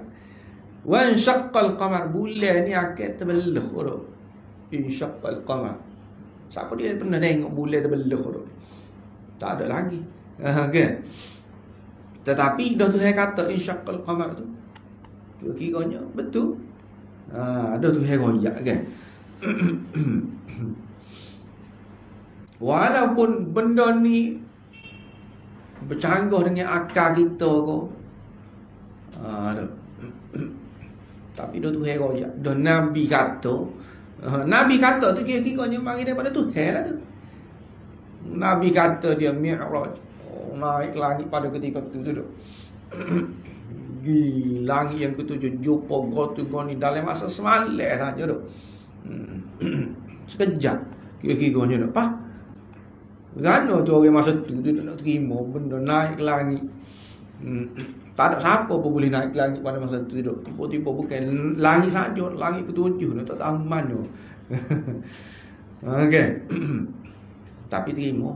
Speaker 1: Wan syaqqal qamar, bulan ni akan terbelah tu. Insyaqqal qamar. Siapa dia pernah tengok bulan terbelah tu? Tak ada lagi. Kan? Tetapi dah Tuhan kata insyaqqal qamar tu. Kira-kiranya betul. Ada Tuhan royak kan. Walaupun benda ni bercanggah dengan akal kita ko. Tapi dah Tuhan royak. Dah Nabi kata. Nabi kata tu kira-kiranya mari daripada Tuhan lah tu. Nabi kata dia mi'raj. Naik langit pada ketika itu tu. Pergi langit yang ketujuh, jumpa gotu goni dalam masa semalam saja tu. Sekejap kira-kiranya tu. Apa? Gana tu orang masa tu dia nak terima benda naik ke langit. Tak ada siapa pun boleh naik ke langit pada masa tu duduk. Tiba-tiba bukan langit saja, langit ketujuh tu tak tahu mana. Okey. Tapi terima.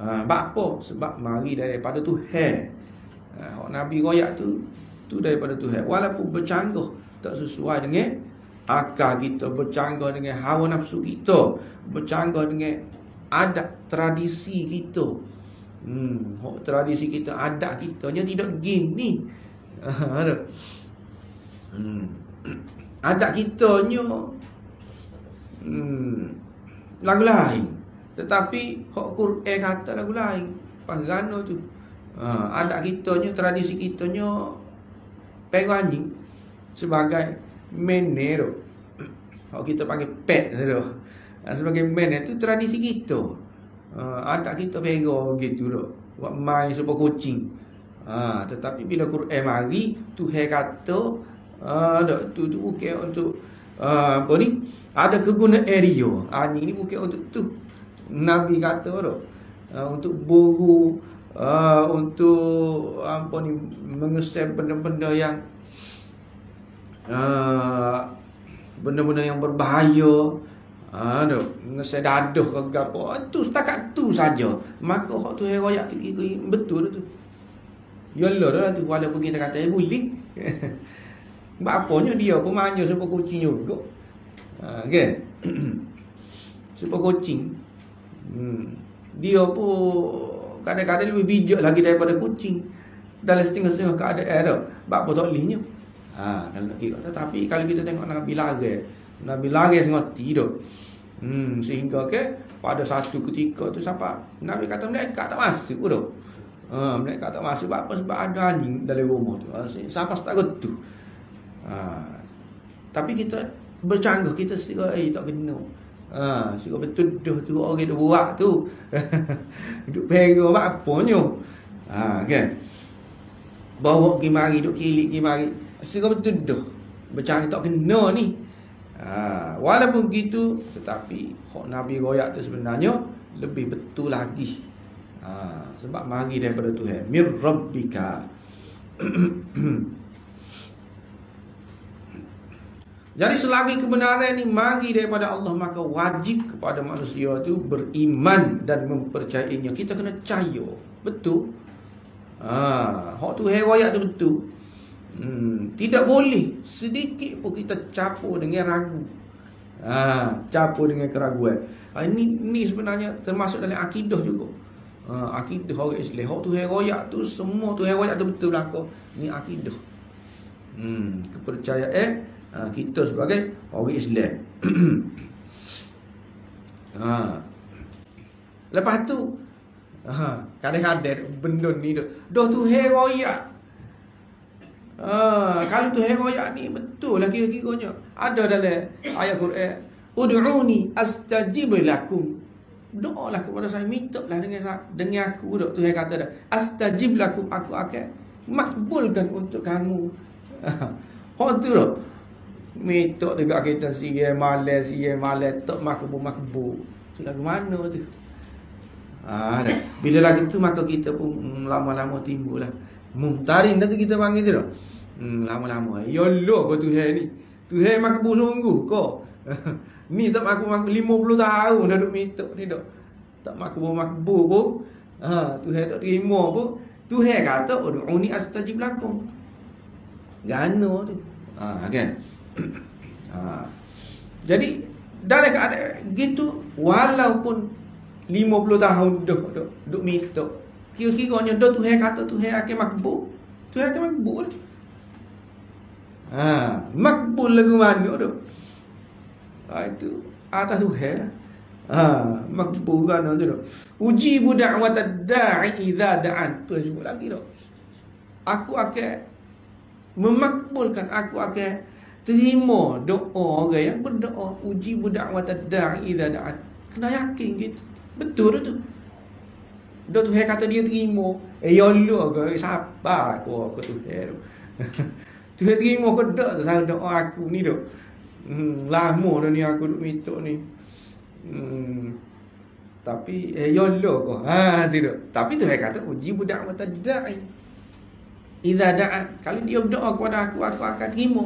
Speaker 1: Apa? Sebab mari daripada Tuhan. Nabi royak tu daripada Tuhan. Walaupun bercanggah tak sesuai dengan akal kita, bercanggah dengan hawa nafsu kita, bercanggah dengan adat tradisi kita. Tradisi kita, adat kita nya tidak gini. Adat kita nya lagu lain. Tetapi hak Quran kata lagu lain. Pagano tu. Adat kita nya, tradisi kita nya perangi sebagai menero. Hak kita panggil pet tu. Sebagai men itu tradisi kita. Adat kita pera gitu tu. Buat main super kucing. Tetapi bila Quran mari, Tuhan kata tu bukan untuk apa ni? Ada kegunaan dia. Ni bukan untuk tu. Nabi kata tu untuk buru, untuk apa ni, mengesep benda-benda yang benda-benda yang berbahaya. Ngesep dadah ke apa. Tu setakat tu saja. Maka hak tu riwayat tu kira betul tu. Yalah dah tu, walaupun kita kata boleh. Bapanya dia pun manja super kucing juga. Okey. Super kucing. Dia pun kadang-kadang lebih bijak lagi daripada kucing. Dalam setengah-setengah keadaan dah. Apa tak bolehnya. Kalau nak kira. Tetapi kalau kita tengok Nabi lari sangat tidur. Sehingga pada satu ketika tu siapa? Nabi kata mereka tak masuk tu. Mereka tak masuk sebab ada anjing dalam rumah tu. Siapa tak getu. Tapi kita bercanggah, kita sira tak kena. Sira betul tu orang dia buat tu. Duk pera apanya. Kan. Bawa pergi mari, duk kilik pergi mari. Sira betul dah. Bercanggah tak kena ni. Walaupun begitu, tetapi hak Nabi royak tu sebenarnya lebih betul lagi. Sebab mari daripada Tuhan, mir rabbika. Jadi selagi kebenaran ni mari daripada Allah, maka wajib kepada manusia tu beriman dan mempercayainya. Kita kena percaya. Betul. Hak tu riwayat tu betul. Tidak boleh sedikit pun kita campur dengan ragu. Campur dengan keraguan. Ini sebenarnya termasuk dalam akidah juga. Akidah orang Islam. Hak tu riwayat tu, semua tu riwayat tu betul lah. Ni akidah. Kepercayaan kita sebagai orang Islam. Lepas tu kadang-kadang benda ni dah tu riwayat. Kalau tu riwayat ni betul lah kira-kiranya. Ada dalam ayat Quran, ud'uni astajib lakum. Doalah kepada saya, mintalah dengan aku. Tu saya kata dah, astajib lakum, aku akan makbulkan untuk kamu. Hak tu dah. Minta juga kita siye malas tak makbul. Tu lagu mana tu? Bila lagi tu maka kita pun lama-lama timbullah mumtarin dah tu kita panggil tu dah. Lama-lama. Ya Allah kau Tuhan ni. Tuhan makbul sungguh kau. Ni tak makbul 50 tahun dah duk minta ni dak. Tak makbul pun. Tuhan tak terima pun. Tuhan kata ud'uni astajib lakum. Gano tu. Kan? Jadi dalam keadaan gitu, walaupun 50 tahun duk minta, kira-kiranya dah Tuhan kata Tuhan akan makbul. Tuhan akan makbul. Makbul lagu mana tu? Itu atas Tuhan. Makbul kan tu. Ujibu da'watad da'i idza da'an. Tu sebut lagi tu. Aku akan memakbulkan, aku akan terima doa orang yang berdoa. Ujibu da'watad da'i idza da'an. Kena yakin gitu. Betul tu. Dah Tuhan kata dia terima. Ya Allah ke sabar aku Tuhan tu. Tuhan terima ke tak tentang doa aku ni tu. Lama dah ni aku duk minta ni. Tapi ya Allah ko. Tidak. Tapi Tuhan kata ujibu da'watad da'i idza da'a. Kalau dia berdoa kepada aku akan terima.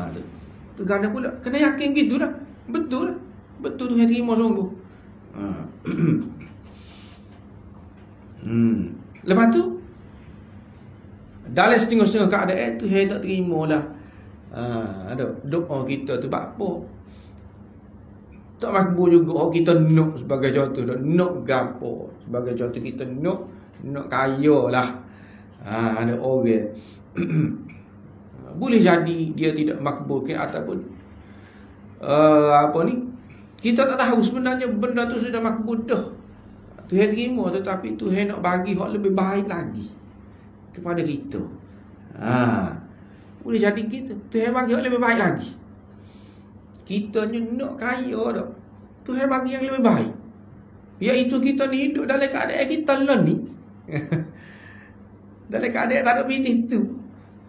Speaker 1: Tu. Tu kena pula. Kena yakin gitu dah. Betul lah. Betul Tuhan terima sungguh. Lepas tu dalam setengah-setengah keadaan Tuhan tak terima lah. Ada doa kita tu apa? Tak makbul juga. Kita nak sebagai contoh dah. Nak gapo. Sebagai contoh kita nak kaya lah. Ada orang boleh jadi dia tidak makbulkan ataupun apa ni, kita tak tahu sebenarnya benda tu sudah makbul dah. Tuhan terima, tetapi Tuhan nak bagi hak lebih baik lagi kepada kita. Boleh jadi gitu. Tuhan bagi hak lebih baik lagi. Kita nak kaya dah. Tuhan bagi yang lebih baik. Iaitu kita ni hidup dalam keadaan kita lah ni. Dalam keadaan tak ada pitih tu.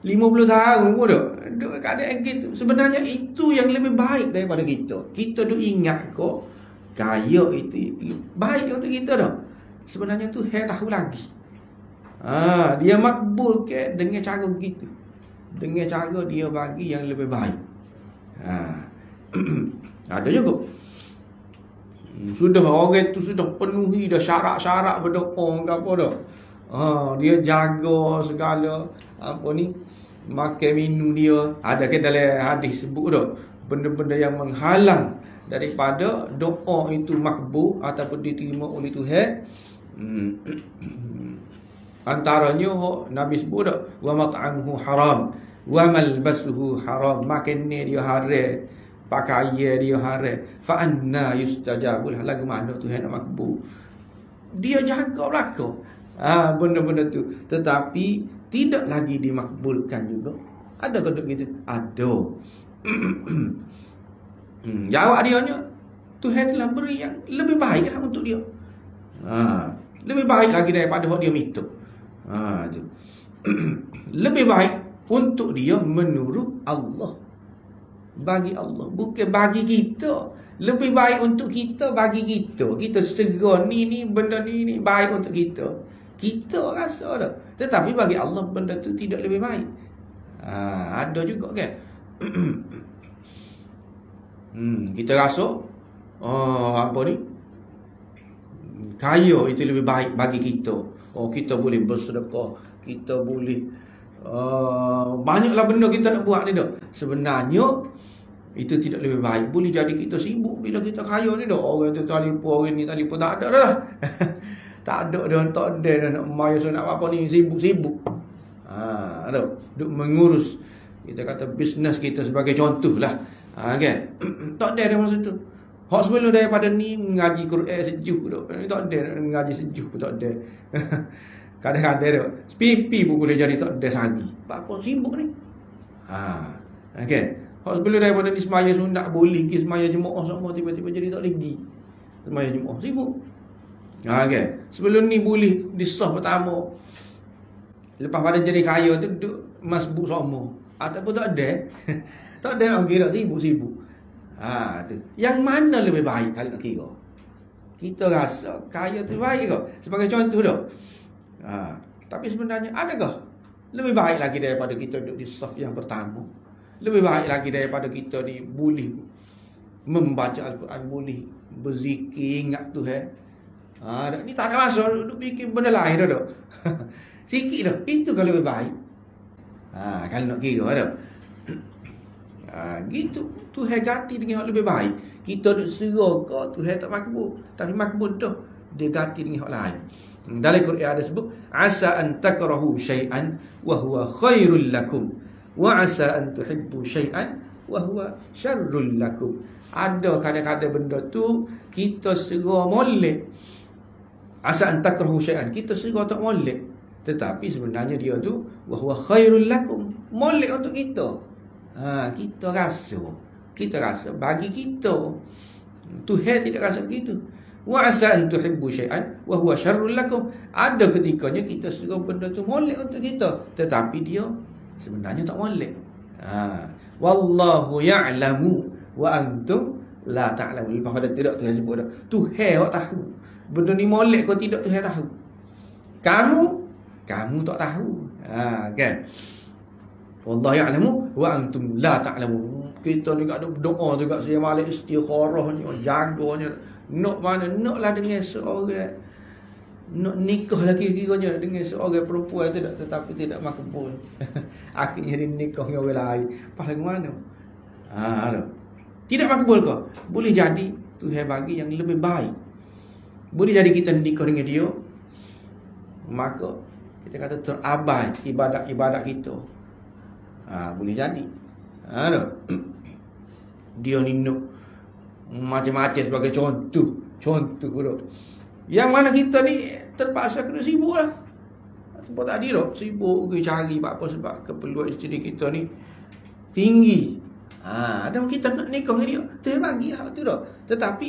Speaker 1: 50 tahun pun dah. Duduk keadaan gitu. Sebenarnya itu yang lebih baik daripada kita. Kita duk ingat kok kaya itu baik untuk kita dah. Sebenarnya tu Tuhan tahu lagi. Dia makbul ke dengan cara begitu. Dengan cara dia bagi yang lebih baik. Ada juga. Sudah orang tu sudah penuhi dah syarat-syarat berdoa ke apa dah. Dia jaga segala apa ni, makan minum dia. Ada ke dalam hadis sebut dah benda-benda yang menghalang daripada doa itu makbul ataupun diterima oleh Tuhan. Antaranya Nabi sebut dah wa mat'amuhu haram wa malbasuhu haram. Makan dia haram, pakaian dia haram. Fa anna yustajabu. Lagu mana Tuhan nak makbul? Dia jaga belaka benda-benda tu, tetapi tidak lagi dimakbulkan juga. Ada keduk gitu? Ada. Jawab dia nya, Tuhan telah beri yang lebih baik lah untuk dia. Lebih baik lagi daripada hak dia minta. Tu. Lebih baik untuk dia menurut Allah. Bagi Allah, bukan bagi kita. Lebih baik untuk kita, bagi kita. Kita segera ni benda ni baik untuk kita. Kita rasa dah. Tetapi bagi Allah benda tu tidak lebih baik. Ada juga kan. Kita rasa apa ni, kaya itu lebih baik bagi kita. Kita boleh bersedekah, kita boleh banyaklah benda kita nak buat ni dah. Sebenarnya itu tidak lebih baik. Boleh jadi kita sibuk bila kita kaya ni dah. Orang tu telefon, orang ni telefon, tak ada dah. Tak ada dah, tak ada dah nak maya nak apa ni, sibuk-sibuk. Duk mengurus, kita kata bisnes kita sebagai contoh lah. Kan? Tak ada masa tu. Hak sebelum daripada ni ngaji Quran sejuk dah. Tak ada ngaji sejuk pun tak ada. Kadang-kadang dah pipi pun boleh jadi tak ada sehari. Apa sibuk ni? Okay. Hak sebelum daripada ni semaya sunat boleh ke semaya jemaah semua, tiba-tiba jadi tak lagi. Semaya jemaah sibuk. Okay. Sebelum ni boleh di sah pertama. Lepas pada jadi kaya tu duduk masbuk semua. Ataupun tak ada. Tak ada nak kira sibuk-sibuk. Tu. Yang mana lebih baik kalau nak kira? Kita rasa kaya tu baik ke? Sebagai contoh dah. Tapi sebenarnya adakah lebih baik lagi daripada kita duduk di saf yang pertama? Lebih baik lagi daripada kita boleh membaca Al-Quran, boleh berzikir, ingat Tuhan. Ni tak ada masa duk fikir benda lain dah. Sikit dah. Itu kalau lebih baik. Kalau nak kira dah. Gitu. Tuhan ganti dengan yang lebih baik. Kita duk seraka Tuhan tak makbul. Tapi makbul tu dia ganti dengan yang lain. Dalam Quran ada sebut asa an takrahu syai'an wa huwa khairul lakum wa asa an tuhibbu syai'an wa huwa syarrul lakum. Ada kadang-kadang benda tu kita serah molek. Asa an takrahu syai'an, kita serah tak molek. Tetapi sebenarnya dia tu wa huwa khairul lakum, molek untuk kita. Kita rasa bagi kita. Tuhan tidak rasa begitu. Wa asa an tuhibbu syai'an wa huwa syarrul lakum. Ada ketikanya kita suruh benda tu molek untuk kita, tetapi dia sebenarnya tak molek. Wallahu ya'lamu wa antum la ta'lamun. Lepas pada tidak Tuhan sebut dah. Tuhan awak tahu. Benda ni molek kau tidak Tuhan tahu. Kamu tak tahu. Kan? Wallahu ya'lamu wa antum la ta'lamun. Kita ni ada berdoa juga saya malik istikharahnya, jaganya. Nak mana? Naklah dengan seorang, nak nikah lagi kiranya dengan seorang perempuan tidak, tetapi tidak makbul. Akhirnya dia nikah dengan orang lain. Pasal mana? Tidak makbul kau. Boleh jadi Tuhan bagi yang lebih baik. Boleh jadi kita nikah dengan dia, maka kita kata terabai ibadat kita. Boleh jadi. Dia ni nak macam-macam sebagai contoh dulu. Yang mana kita ni terpaksa kena sibuk lah. Sebab tadi dah sibuk pergi cari apa sebab keperluan isteri kita ni tinggi. Dan kita nak nikah dengan dia, Tuhan bagi lah tu dah. Tetapi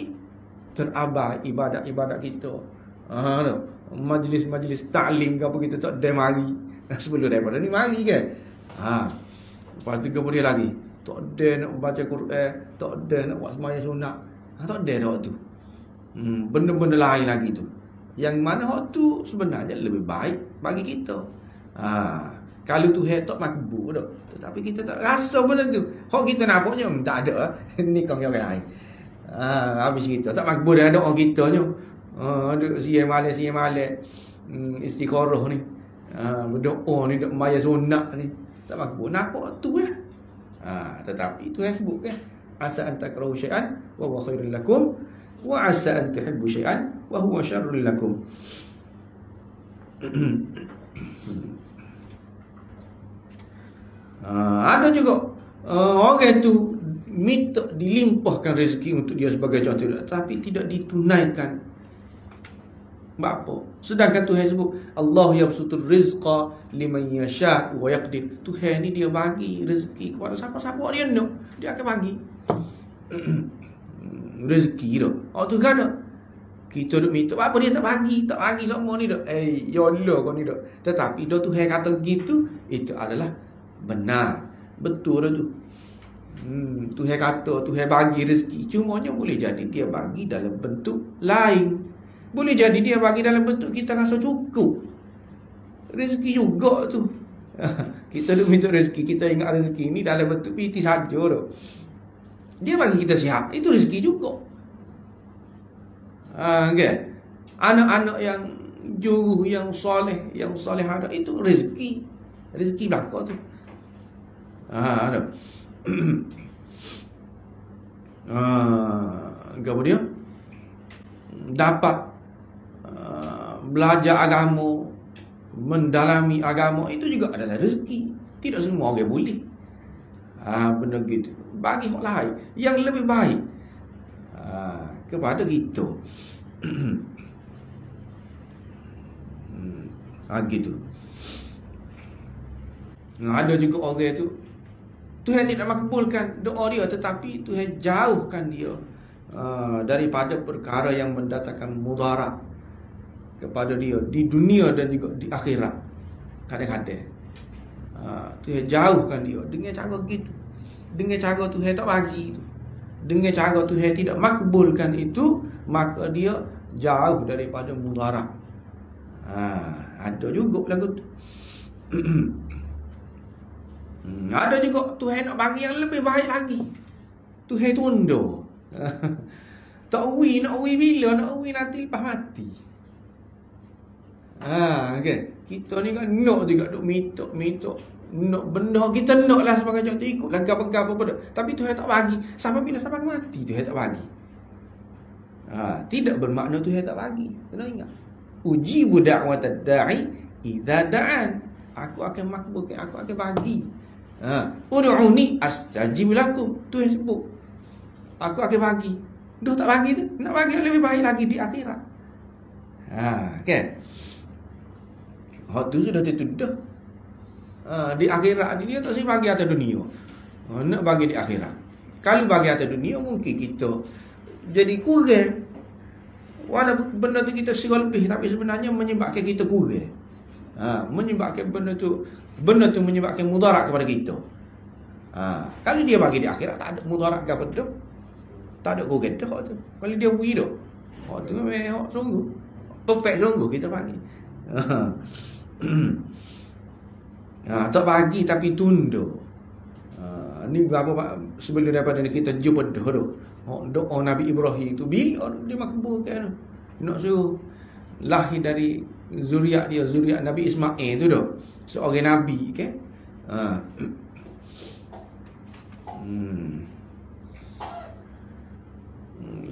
Speaker 1: terabai ibadat kita. Majlis taklim ke apa kita tak ada mari. Sebelum daripada ni mari kan. Lepas tu kemudian lagi tak ada nak baca Quran, tak ada nak buat sembahyang sunat. Tak ada dah waktu. Benda-benda lain lagi tu. Yang mana waktu sebenarnya lebih baik bagi kita. Kalau Tuhan tak makbul dah, tetapi kita tak rasa benda tu. Hak kita nampaknya tak ada nikah dengan orang lain. Habis kita tak makbul dah doa kita nya. Duk siang malam istikharah ni. Berdoa ni duk sembahyang sunat ni. Tak makbul. Nampak tu lah. Tetapi Tuhan sebut kan, asa an takrahu syai'an wa huwa khairul lakum wa asa an tuhibbu syai'an wa huwa syarrul lakum. Ada juga orang tu minta dilimpahkan rezeki untuk dia sebagai contoh, tapi tidak ditunaikan. Apa? Sedangkan Tuhan sebut Allah yabsutur rizqa liman yasha wa yaqdir. Tuhan ni dia bagi rezeki kepada siapa-siapa dia nak, dia akan bagi. Rezeki tu. Tu kan tak? Kita duk minta apa dia tak bagi semua ni dak. Ya Allah kau ni dak. Tetapi dah Tuhan kata gitu, itu adalah benar. Betul tu. Tuhan kata Tuhan bagi rezeki, cumanya boleh jadi dia bagi dalam bentuk lain. Boleh jadi dia bagi dalam bentuk kita rasa cukup. Rezeki juga tu. Kita duk minta rezeki, kita ingat rezeki ni dalam bentuk piti saja tu. Dia bagi kita sihat, itu rezeki juga. Okay. Anak-anak yang juruh, yang soleh ada, itu rezeki. Rezeki belaka tu. Ada. Kemudian dapat belajar agama, mendalami agama, itu juga adalah rezeki. Tidak semua orang boleh. Benda gitu. Bagi orang lain yang lebih baik kepada kita. Gitu. Ada juga orang tu Tuhan tidak makbulkan doa dia, tetapi Tuhan jauhkan dia daripada perkara yang mendatangkan mudarat kepada dia di dunia dan juga di akhirat. Kadang-kadang Tuhan jauhkan dia dengan cara gitu. Dengan cara Tuhan tak bagi itu, dengan cara Tuhan tidak makbulkan itu, maka dia jauh daripada mudarat. Ada juga lagu tu. Ada juga Tuhan nak bagi yang lebih baik lagi, Tuhan tunda. Tak nak uwi bila? Nak uwi nanti lepas mati. Okay. Kita ni kan nak juga duk minta. Nak benda kita nak lah sebagai contoh ikut lah apa-apa pada. Tapi Tuhan tak bagi. Sampai bila sampai mati Tuhan tak bagi. Tidak bermakna Tuhan tak bagi. Kena ingat. Ujibu da'watad da'i idza da'an. Aku akan makbulkan, aku akan bagi. Ud'uni astajib lakum. Tuhan sebut. Aku akan bagi. Dah tak bagi tu, nak bagi lebih baik lagi di akhirat. Kan? Hak tu sudah tentu dah. Di akhirat ni dia tak sempat bagi atas dunia. Nak bagi di akhirat. Kalau bagi atas dunia mungkin kita jadi kurang. Walaupun benda tu kita serah lebih, tapi sebenarnya menyebabkan kita kurang. Menyebabkan benda tu menyebabkan mudarat kepada kita. Kalau dia bagi di akhirat tak ada mudarat ke apa tu. Tak ada kurang dah tu. Kalau dia beri dah. Hak tu memang hak sungguh. Perfect sungguh kita bagi. Tak bagi tapi tunda. Ni berapa sebelum daripada kita jumpa dah tu. Doa Nabi Ibrahim tu bila dia makbulkan. Nak suruh lahir dari zuriat dia, zuriat Nabi Ismail tu dah. Seorang nabi kan.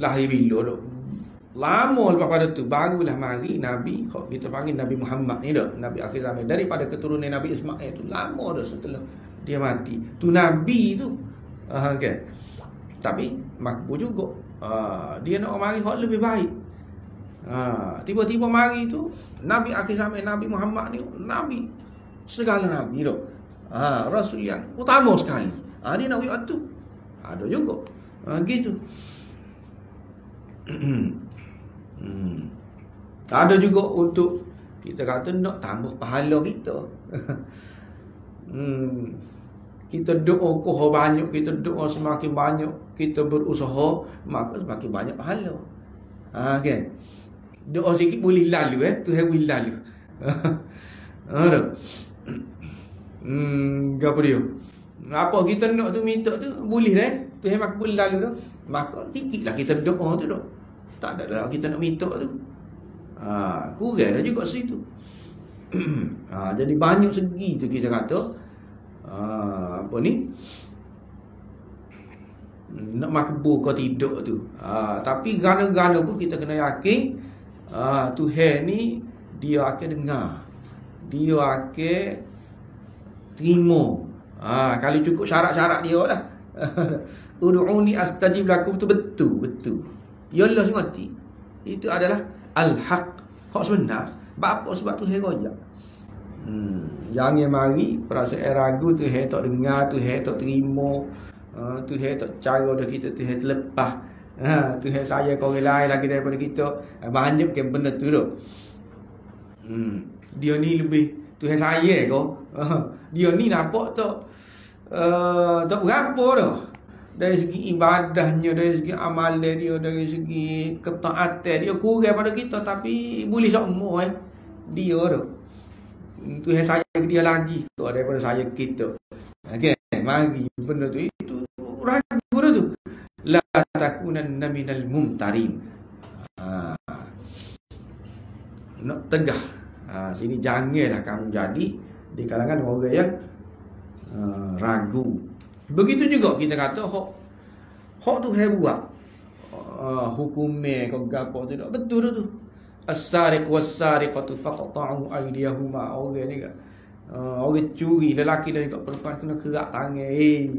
Speaker 1: Lahir bila tu. Lama lepas pada tu barulah mari Nabi, kita panggil Nabi Muhammad ni dah, Nabi akhir zaman daripada keturunan Nabi Ismail tu. Lama dah setelah dia mati. Tu Nabi tu. Okay. Tapi makbul juga. Dia nak mari hak lebih baik. Tiba-tiba mari tu Nabi akhir zaman Nabi Muhammad ni, Nabi segala Nabi tu. Rasul yang utama sekali. Dia nak buat tu. Ada juga. Gitu. Ada juga untuk kita kata nak tambah pahala kita. Kita doa koh banyak, kita doa semakin banyak, kita berusaha, maka semakin banyak pahala. Okay. Doa sikit boleh lalu Tuhan boleh lalu. Ada. Apa dia? Apa kita nak tu minta tu boleh dah. Tuhan maka boleh lalu dah. Maka sikitlah kita doa tu dah. Tak ada lah kita nak minta tu. Kurang dah juga situ. Jadi banyak segi tu kita kata apa ni? Nak makbul kau tidak tu. Tapi gana-gana pun kita kena yakin Tuhan ni dia akan dengar. Dia akan terima. Kalau cukup syarat-syarat dia lah. Ud'uni astajib lakum tu betul. Yalah semati. Itu adalah al-haq. Hak sebenar. Apa sebab tu heroyak. Jangan mari perasaan ragu tu tak dengar, tu tak terima, tu tak cara dah kita tu terlepas. Tu saya kau orang lain lagi daripada kita. Banyak ke benda tu tu. Dia ni lebih tu saya kau. Dia ni nampak tak berapa dah. Dari segi ibadahnya, dari segi amalan dia, dari segi ketaatan dia kurang pada kita, tapi boleh semua dia tu. Tuhan saya dia lagi daripada saya kita. Okey, mari benda tu itu ragu dah tu. La takunanna minal mumtarin. Nak tegah. Sini janganlah kamu jadi di kalangan orang yang ragu. Begitu juga kita kata hak tu hai buat. Hukumnya kau gapo tu tak betul tu. As-sariq was-sariqatu faqta'u aydiyahuma. Orang ni kan orang curi, lelaki dan juga perempuan kena kerak tangan.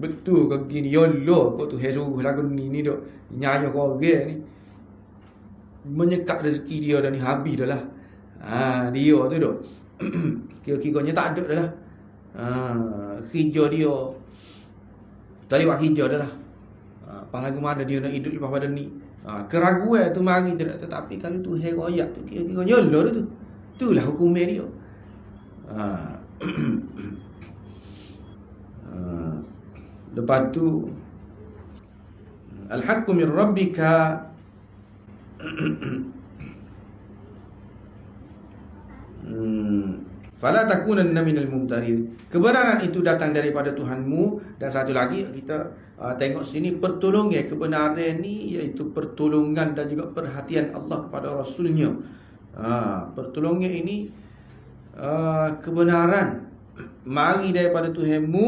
Speaker 1: Betul ke gini? Yolo kau tu hai suruh lagu ni dok. Nyaya kau orang ni menyekat rezeki dia dah ni habis dah lah. Dia tu dok. Kira-kiranya tak ada dah lah. Hijau dia tak lewat hijau dah lah. Pahala mana dia nak hidup lepas pada ni. Keraguan tu mari tidak. Tetapi kalau tu heroyak tu kira-kira nyolor tu. Itulah hukumnya dia. Lepas tu al-haqqu min rabbika. Fala takunanna minal mumtarin. Kebenaran itu datang daripada Tuhanmu. Dan satu lagi kita tengok sini, pertolongan kebenaran ni iaitu pertolongan dan juga perhatian Allah kepada Rasulnya. Pertolongan ini kebenaran mari daripada Tuhanmu,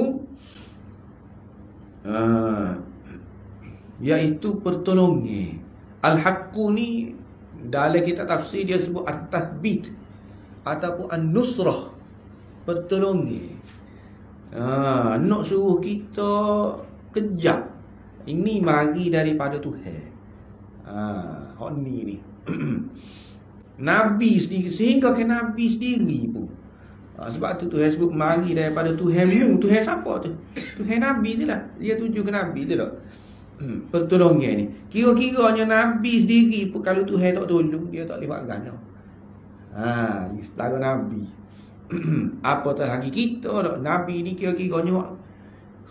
Speaker 1: iaitu pertolongan. Al-haqqu ni dalam kitab tafsir dia sebut at-tathbit ataupun an-nusrah, pertolongan. Nak suruh kita kejap, ini mari daripada Tuhan. Hak ni Nabi sendiri, sehingga ke Nabi sendiri pun. Sebab tu Tuhan sebut mari daripada Tuhanmu. Tuhan siapa tu? Tuhan Nabi tu lah. Dia tuju ke Nabi tu tak? Pertolongan ni, kira-kiranya Nabi sendiri pun kalau Tuhan tak tolong, dia tak boleh buat gana. Setara Nabi. Apatah lagi kita tak? Nabi ni kira-kiranya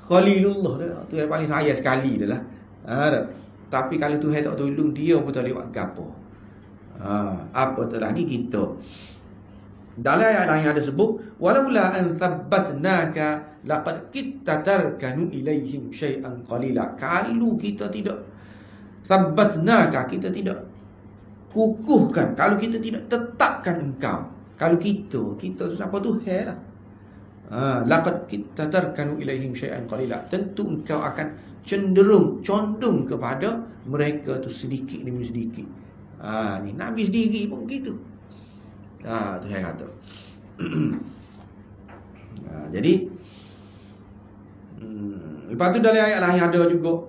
Speaker 1: Khalilullah dah. Tuhan paling sayang sekali dah lah. Tapi kalau Tuhan tak tolong, dia pun tak boleh buat gapo. Apatah lagi kita. Dalam ayat lain ada sebut, walaula an thabbatnaka laqad kitta tarkanu ilaihim syai'an qalila. Kalau kita tidak thabbatnaka, kita tidak kukuhkan, kalau kita tidak tetapkan engkau, kalau kita tu siapa? Tuhan lah. Laqad kitta tarkanu ilaihim syai'an qalila. Tentu engkau akan condong kepada mereka tu sedikit demi sedikit. Ni Nabi sendiri pun begitu. Tuhan kata. Jadi lepas tu dalam ayat lain ada juga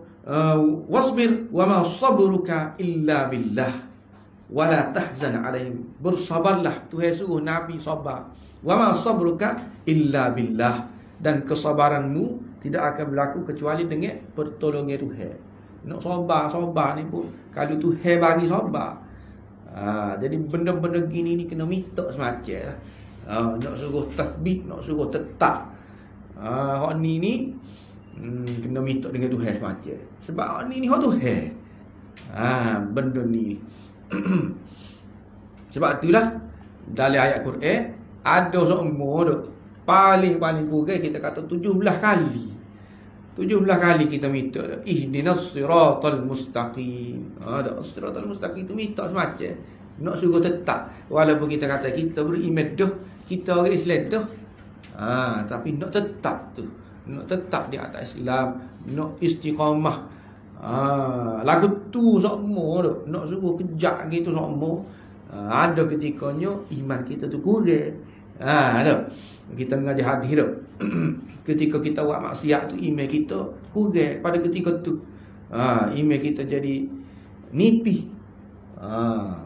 Speaker 1: wasbir wa ma sabruka illa billah wala tahzan alaihim. Bersabarlah. Tuhan suruh Nabi sabar. Wa ma sabruka illa billah. Dan kesabaranmu tidak akan berlaku kecuali dengan pertolongan Tuhan. Nak sabar ni pun kalau Tuhan bagi sabar. Jadi benda-benda gini ni kena minta semacam lah. Nak suruh tathbit, nak suruh tetap. Hak ni kena minta dengan Tuhan semacam. Sebab hak ni hak Tuhan. Benda ni. Sebab itulah dalam ayat Quran ada seumur tu paling kurang kita kata 17 kali. 17 kali kita minta ihdinas siratal mustaqim. Ada siratal mustaqim tu minta semacam nak suruh tetap. Walaupun kita kata kita beriman dah, kita orang Islam dah, tapi nak tetap tu, nak tetap di atas Islam, nak istiqamah. Lagu tu semua tu nak suruh kejak gitu semua. Ada ketikanya iman kita tu kurang. Ada kita mengaji hadis tu. Ketika kita buat maksiat tu, iman kita kurang. Pada ketika tu iman kita jadi nipis.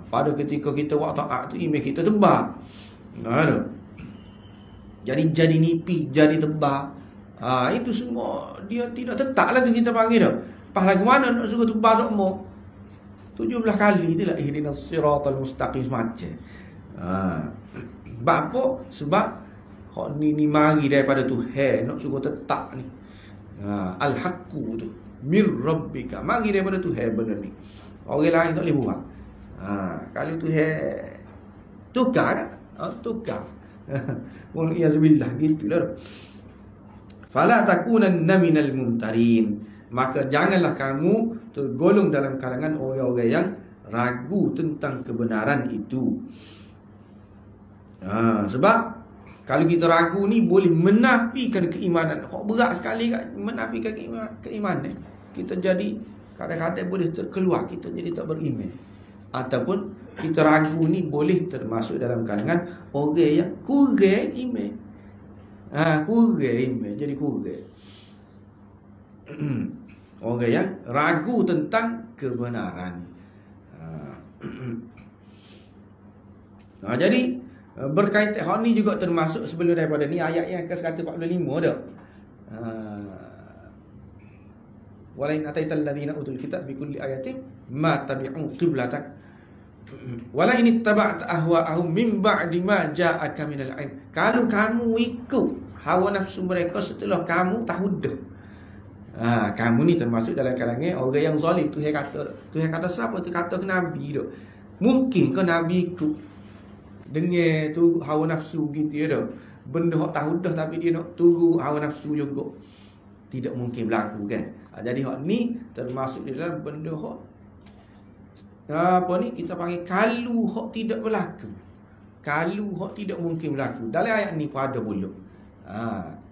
Speaker 1: Pada ketika kita buat taat tu, iman kita tebal. Jadi nipis, jadi tebal. Itu semua dia tidak tetap lah tu kita panggil tu. Pas lagu mana nak suruh tebal semua? 17 kali itulah ihdinas siratal mustaqim semacam. Sebab apa? Sebab hak ni mari daripada Tuhan, nak suruh tetap ni. Al-haqqu tu mir rabbika, mari daripada Tuhan benda ni. Orang lain tak boleh buat. Kalau Tuhan tukar kan? Tukar. Wal iyazbillah gitulah. Fala takunanna minal mumtarin. Maka janganlah kamu tergolong dalam kalangan orang-orang yang ragu tentang kebenaran itu. Sebab kalau kita ragu ni boleh menafikan keimanan. Kok berat sekali kan menafikan keimanan. Kita jadi kadang-kadang boleh terkeluar, kita jadi tak beriman. Ataupun kita ragu ni boleh termasuk dalam kalangan orang yang kurang iman. Kurang iman, jadi kurang. Orang yang ragu tentang kebenaran. Jadi berkaitan hal ni juga termasuk sebelum daripada ni ayat yang ke-145 dah. Walain ataital ladina utul kitab bikulli ayatin ma tabi'u qiblatak wala in ittaba'ta ahwa'ahum min ba'di ma ja'aka minal ilm. Kalau kamu ikut hawa nafsu mereka setelah kamu tahu dah. Kamu ni termasuk dalam kalangan orang yang zalim. Tuhan kata siapa tu? Kata ke Nabi tu. Mungkin ke Nabi ikut Dengar tu hawa nafsu gitu ya dah. Benda hak tahu dah tapi dia nak turu hawa nafsu juga. Tidak mungkin berlaku kan. Jadi hak ni termasuk di dalam benda hak apa ni kita panggil kalu hak tidak berlaku. Kalu hak tidak mungkin berlaku. Dalam ayat ni pun ada pula.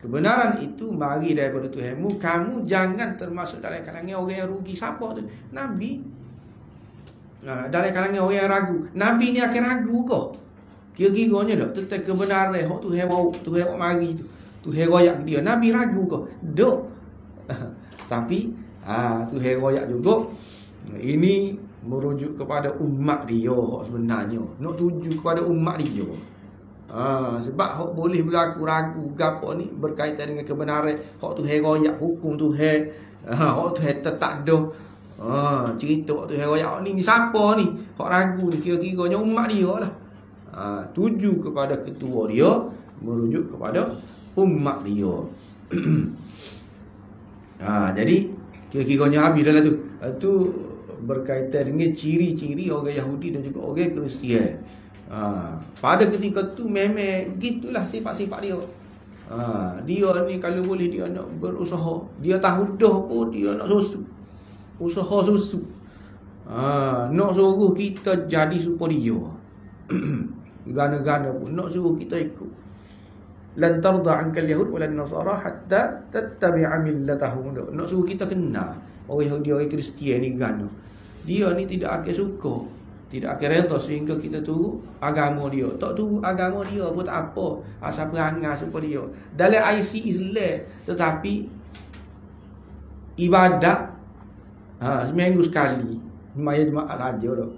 Speaker 1: Kebenaran itu mari daripada Tuhanmu. Kamu jangan termasuk dalam kalangan orang yang rugi. Siapa tu? Nabi. Dalam kalangan orang yang ragu. Nabi ni akan ragu kau. Kira-kiranya tak tentang kebenaran hak Tuhan bawa, Tuhan bawa mari tu. Tuhan royak dia. Nabi ragu kau. Dok. Tapi Tuhan royak juga. Ini merujuk kepada umat dia sebenarnya. Nak tuju kepada umat dia. Sebab hak boleh berlaku ragu gapo ni berkaitan dengan kebenaran hak Tuhan royak, hukum Tuhan, hak Tuhan tak ada. Cerita hak Tuhan royak ni siapa ni? Hak ragu ni kira-kiranya umat dia lah. Tuju kepada ketua dia, merujuk kepada umat dia. Jadi kira-kiranya habis dah lah tu. Itu berkaitan dengan ciri-ciri orang Yahudi dan juga orang Kristian. Pada ketika tu memang gitulah sifat-sifat dia. Dia ni kalau boleh dia nak berusaha. Dia tahu dah pun dia nak susu. Usaha susu. Nak suruh kita jadi supaya dia. Gana-gana pun nak suruh kita ikut. Lan tarda ankal yahud walan nasara hatta tattabi'a millatahum. Nak suruh kita kenal orang Yahudi orang Kristian ni gana. Dia ni tidak akan suka, tidak akan reda sehingga kita turut agama dia. Tak turut agama dia pun tak apa. Asal perangai supaya dia. Dalam IC Islam tetapi ibadat seminggu sekali. Maya jemaah saja dah.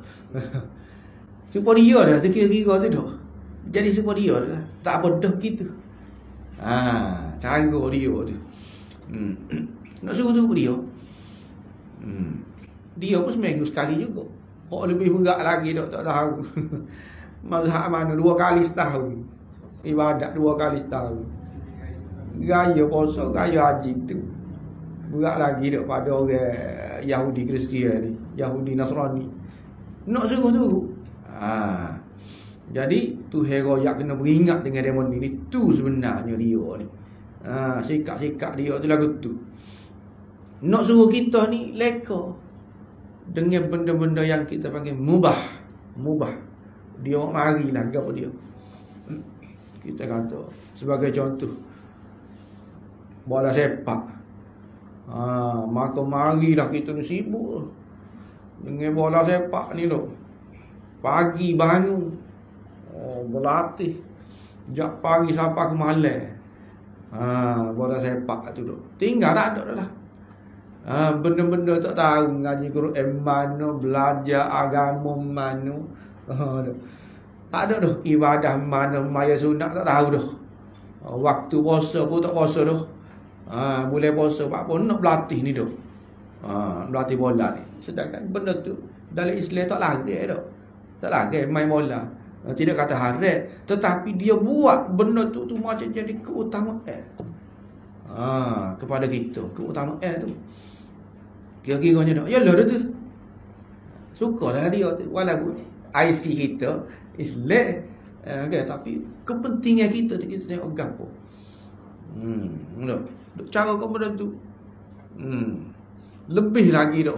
Speaker 1: Supaya dia dah kira-kira tu dah. Jadi supaya dia dah. Tak apa dah gitu. Cara dia tu. Nak suruh tu dia. Dia pun seminggu sekali juga. Kok lebih berat lagi tak tahu. Mazhab mana 2 kali setahun. Ibadat 2 kali setahun. Gaya puasa, gaya haji tu. Berat lagi daripada orang Yahudi Kristian ni, Yahudi Nasrani. Nak suruh tu. Jadi Tuhan royak kena beringat dengan demon ni. Itu sebenarnya dia ni. Sikap-sikap dia tu lagu tu. Nak suruh kita ni leka dengan benda-benda yang kita panggil mubah. Dia marilah gapo dia. Kita kata sebagai contoh bola sepak. Maka marilah kita ni sibuk dengan bola sepak ni tu. Pagi bangun berlatih jak pagi sampai ke malam. Bola sepak tu tu. Tinggal tak ada dah. Benda-benda tak tahu ngaji Quran mana, belajar agama mana. Tak ada dah. Ibadah mana, maya sunat tak tahu dah. Waktu puasa pun tak puasa dah. Boleh puasa apa nak berlatih ni dah. Berlatih bola ni. Sedangkan benda tu dalam Islam tak lagi dah. Tak lagi main bola. Tidak kata haram, tetapi dia buat benda tu macam jadi keutamaan. Kepada kita, keutamaan tu. Kira-kiranya dah. Yalah dah tu. Sukalah dia tu. Walaupun IC kita Islam, tapi kepentingan kita tu kita tengok gapo. Cara kau benda tu. Lebih lagi dah.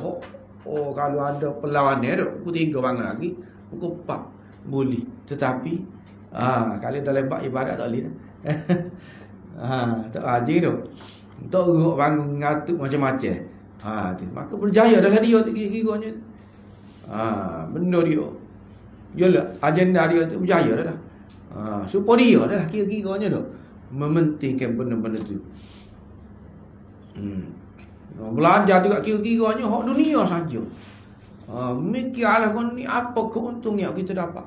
Speaker 1: Kalau ada perlawanan dah, pukul 3 bangun lagi, pukul 4 boleh. Tetapi kalau dalam bab ibadat tak boleh dah. Tak rajin tu. Tak urut bangun ngatuk macam-macam. Tu. Maka berjaya dalam dia tu kira-kiranya. Benda dia. Yalah, agenda dia tu berjaya dah. Supaya dia dah kira-kiranya dah mementingkan benda-benda tu. Belajar juga kira-kiranya hak dunia saja. Mikirlah kau ni apa keuntungan yang kita dapat.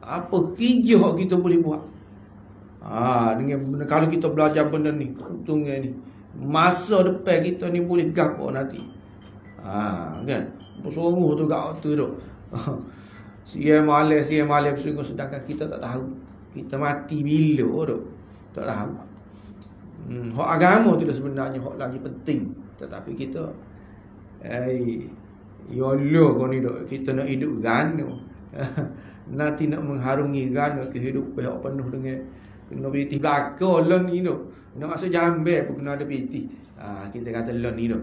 Speaker 1: Apa kerja yang kita boleh buat. Dengan kalau kita belajar benda ni, keuntungan ni, masa depan kita ni boleh gapo nanti. Kan? Bersungguh tu gak waktu tu. Sia malam sungguh sedangkan kita tak tahu. Kita mati bila tu. Tak tahu. Hak agama tu sebenarnya hak lagi penting. Tetapi kita yolo kau ni dok kita nak hidup gano. Nanti nak mengharungi gana kehidupan yang penuh dengan kena piti belakang lon ni tu. Nak masuk jambe pun kena ada piti. Kita kata lon ni tu.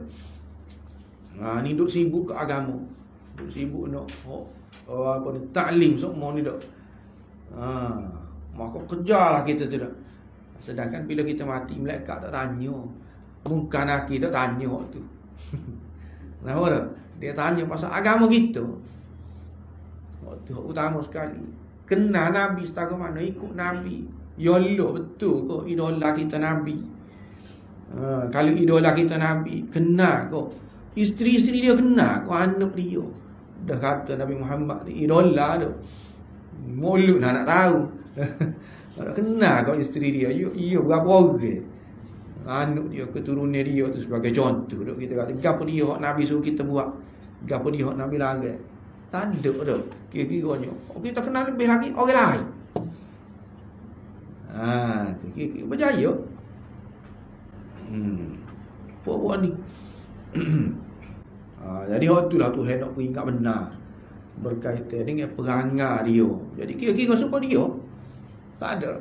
Speaker 1: Ni duk sibuk ke agama. Duk sibuk nak apa ni taklim semua ni tu. Maka kejarlah kita tu dah. Sedangkan bila kita mati, malaikat tak tanya. Bukan aki tak tanya waktu tu. Kenapa tak? Dia tanya pasal agama kita. Waktu utama sekali. Kenal Nabi setakat mana, ikut Nabi. Yolo betul kok idola kita Nabi. Kalau idola kita Nabi, kenal kok. Isteri-isteri dia kenal kok, anak dia. Dah kata Nabi Muhammad tu idola tu. Mulut nak tahu. Tak kenal kau isteri dia. Ia berapa orang. Anak dia, keturunan dia tu sebagai contoh. Kita kata, gapo dia hak Nabi suruh kita buat. Gapo dia hak Nabi larang. Tak ada dah. Kira-kiranya. Kita kenal lebih lagi orang lain. Tu kira-kira berjaya. Buat-buat ni. Jadi hak tu lah Tuhan nak ingat benar. Berkaitan dengan perangai dia. Jadi kira-kira supaya dia tak ada.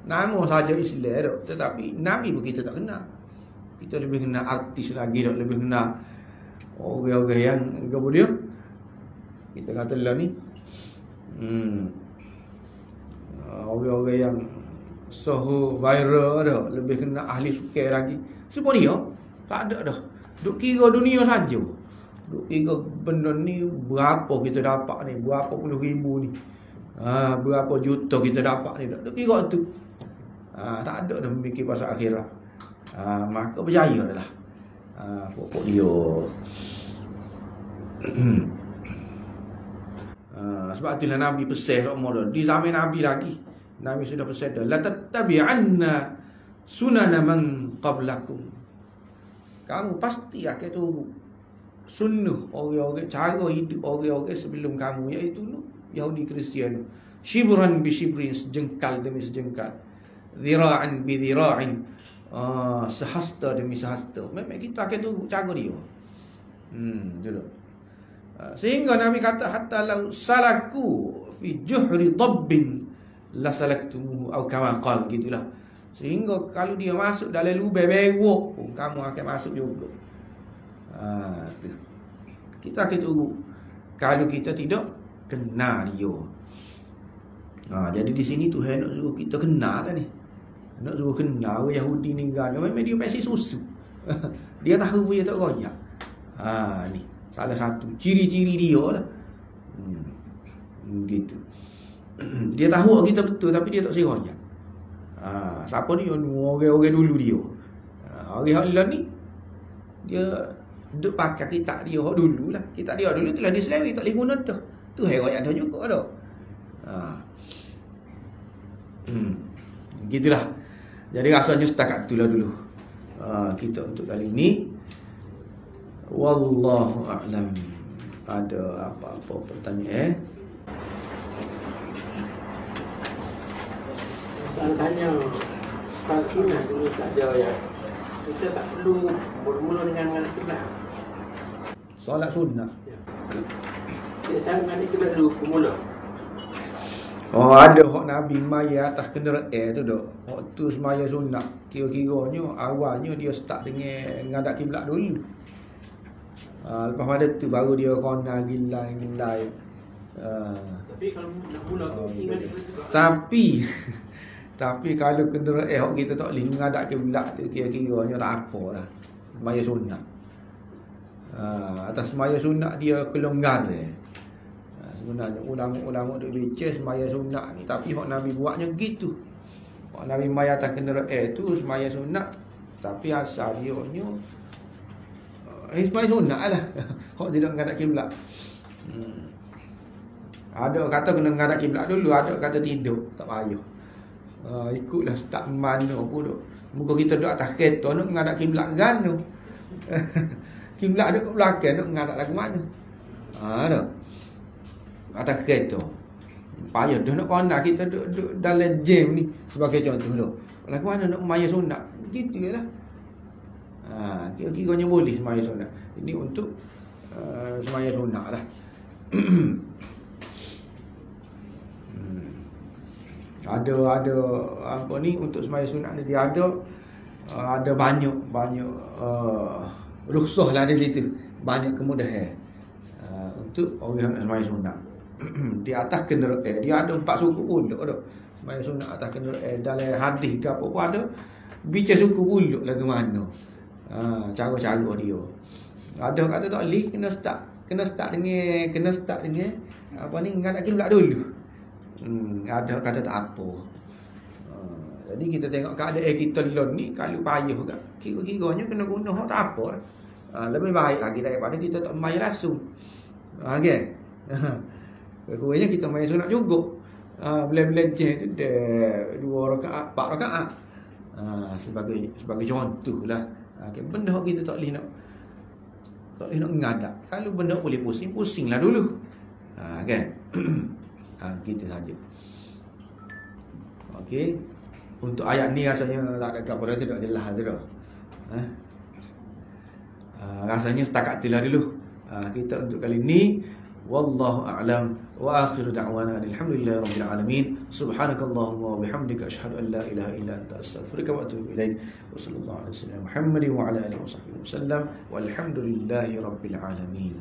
Speaker 1: Nama saja Islam dok, tetapi Nabi pun kita tak kenal. Kita lebih kenal artis lagi dok, lebih kenal orang-orang yang apa dia? Kita kata lah ni. Orang-orang yang soho viral dok, lebih kenal ahli sukai lagi. Sebab dia tak ada dah. Duk kira dunia saja. Duk kira benda ni berapa kita dapat ni, berapa puluh ribu ni. Berapa juta kita dapat ni. Duk kira tu. Tak ada dah memikir pasal akhirat. Maka berjaya dah lah. Pokok dia. Sebab itulah Nabi pesan di zaman Nabi lagi. Nabi sudah pesan dah. La tattabi'anna sunana man qablakum. Kamu pasti akan turut sunnah orang-orang, cara hidup orang-orang sebelum kamu, iaitu Yahudi Kristian. Shibran bi shibrin, sejengkal demi sejengkal. Zira'an bi zira'in, sehasta demi sehasta. Memang kita akan turut cara dia. Dulu. Sehingga Nabi kata, hatta law salaku fi juhri dabbin la salaktumuhu, atau kama qala, gitulah. Sehingga kalau dia masuk dalam lubang berok pun kamu akan masuk juga. Kita akan turut kalau kita tidak kenal dia. Jadi di sini Tuhan nak suruh kita kenal kan ni. Nak suruh kenal orang Yahudi ni kan. Memang dia pasti susu. Dia tahu dia tak royak. Ni salah satu ciri-ciri dia lah. Gitu. Dia tahu kita betul tapi dia tak royak. Siapa ni? Orang-orang dulu dia. Orang hak ni dia duk pakai kitab dia hak dulu lah. Kitab dia dulu telah diselewi, tak boleh guna dah. Tu royak dah juga dah. Gitulah. Jadi rasanya setakat itulah dulu kita untuk kali ini. Wallahu a'lam. Ada apa-apa pertanyaan?
Speaker 3: Saya tanya soal sunnah dulu tak jawab ya. Kita tak perlu bermula dengan kiblat.
Speaker 1: Solat sunnah.
Speaker 3: Ya, saya mengenai kiblat dulu bermula.
Speaker 1: Ada hak Nabi maya atas kenderaan tu dah. Hak tu semaya sunat. Kira-kiranya awalnya dia start dengan ngadap kiblat dulu. Lepas pada tu baru dia kena gilai.
Speaker 3: Tapi kalau nak mula tu singa dia juga.
Speaker 1: Tapi kalau kenderaan hak kita tak boleh ngadap kiblat tu, kira-kiranya tak apa lah. Semaya sunat. Atas semaya sunat dia kelonggaran. Sebenarnya ulama-ulama duk bincang semaya sunat ni, tapi hak Nabi buatnya gitu. Hak Nabi maya atas kenderaan tu semaya sunat, tapi asal dia semaya sunat lah. Hak tidak menghadap kiblat. Ada kata kena menghadap kiblat dulu, ada kata tidak, tak payah. Ikutlah start mana pun duk. Muka kita duduk atas kereta nak menghadap kiblat kan tu. Kiblat duduk kat belakang nak menghadap lagu mana? Dah. Atas kereta. Payah dah nak kena kita duduk dalam jam ni sebagai contoh tu. Lagu mana nak maya sunat? Gitu je lah. Kira-kiranya boleh semaya sunat. Ini untuk semaya sunat lah. Ada apa ni, untuk sembahyang sunat ni dia ada banyak rukhsah lah di situ. Banyak kemudahan untuk orang nak sembahyang sunat. Di atas kenderaan dia ada 4 suku pulak dah. Sembahyang sunat atas kenderaan, dalam hadis ke apa pun ada bicara suku pulak lah ke mana. Cara-cara dia. Ada kata tak boleh, kena start dengan apa ni, ngadak kiblat dulu. Ada kata tak apa. Jadi kita tengok keadaan kita lon ni, kalau payah juga, kira-kiranya kena guna hak tak apa. Lebih baik lagi daripada kita tak membayar langsung. Okey. Kurangnya kita main sunat juga. Belan-belan tu dah 2 rakaat, 4 rakaat. Sebagai contoh lah. Benda kita tak boleh nak ngadak. Kalau benda boleh pusing-pusinglah dulu. Kan? Kita saja. Okey. Untuk ayat ni rasanya tak ada apa dah, tidak jelas dah. Rasanya setakat itulah dulu. Kita untuk kali ni wallahu a'lam wa akhiru da'wana alhamdulillahi rabbil alamin. Subhanakallahumma wa bihamdika asyhadu an la ilaha illa anta astaghfiruka wa atubu ilaik. Wa sallallahu alaihi wasallam Muhammadin wa ala alihi wa sahbihi wasallam walhamdulillahi rabbil alamin.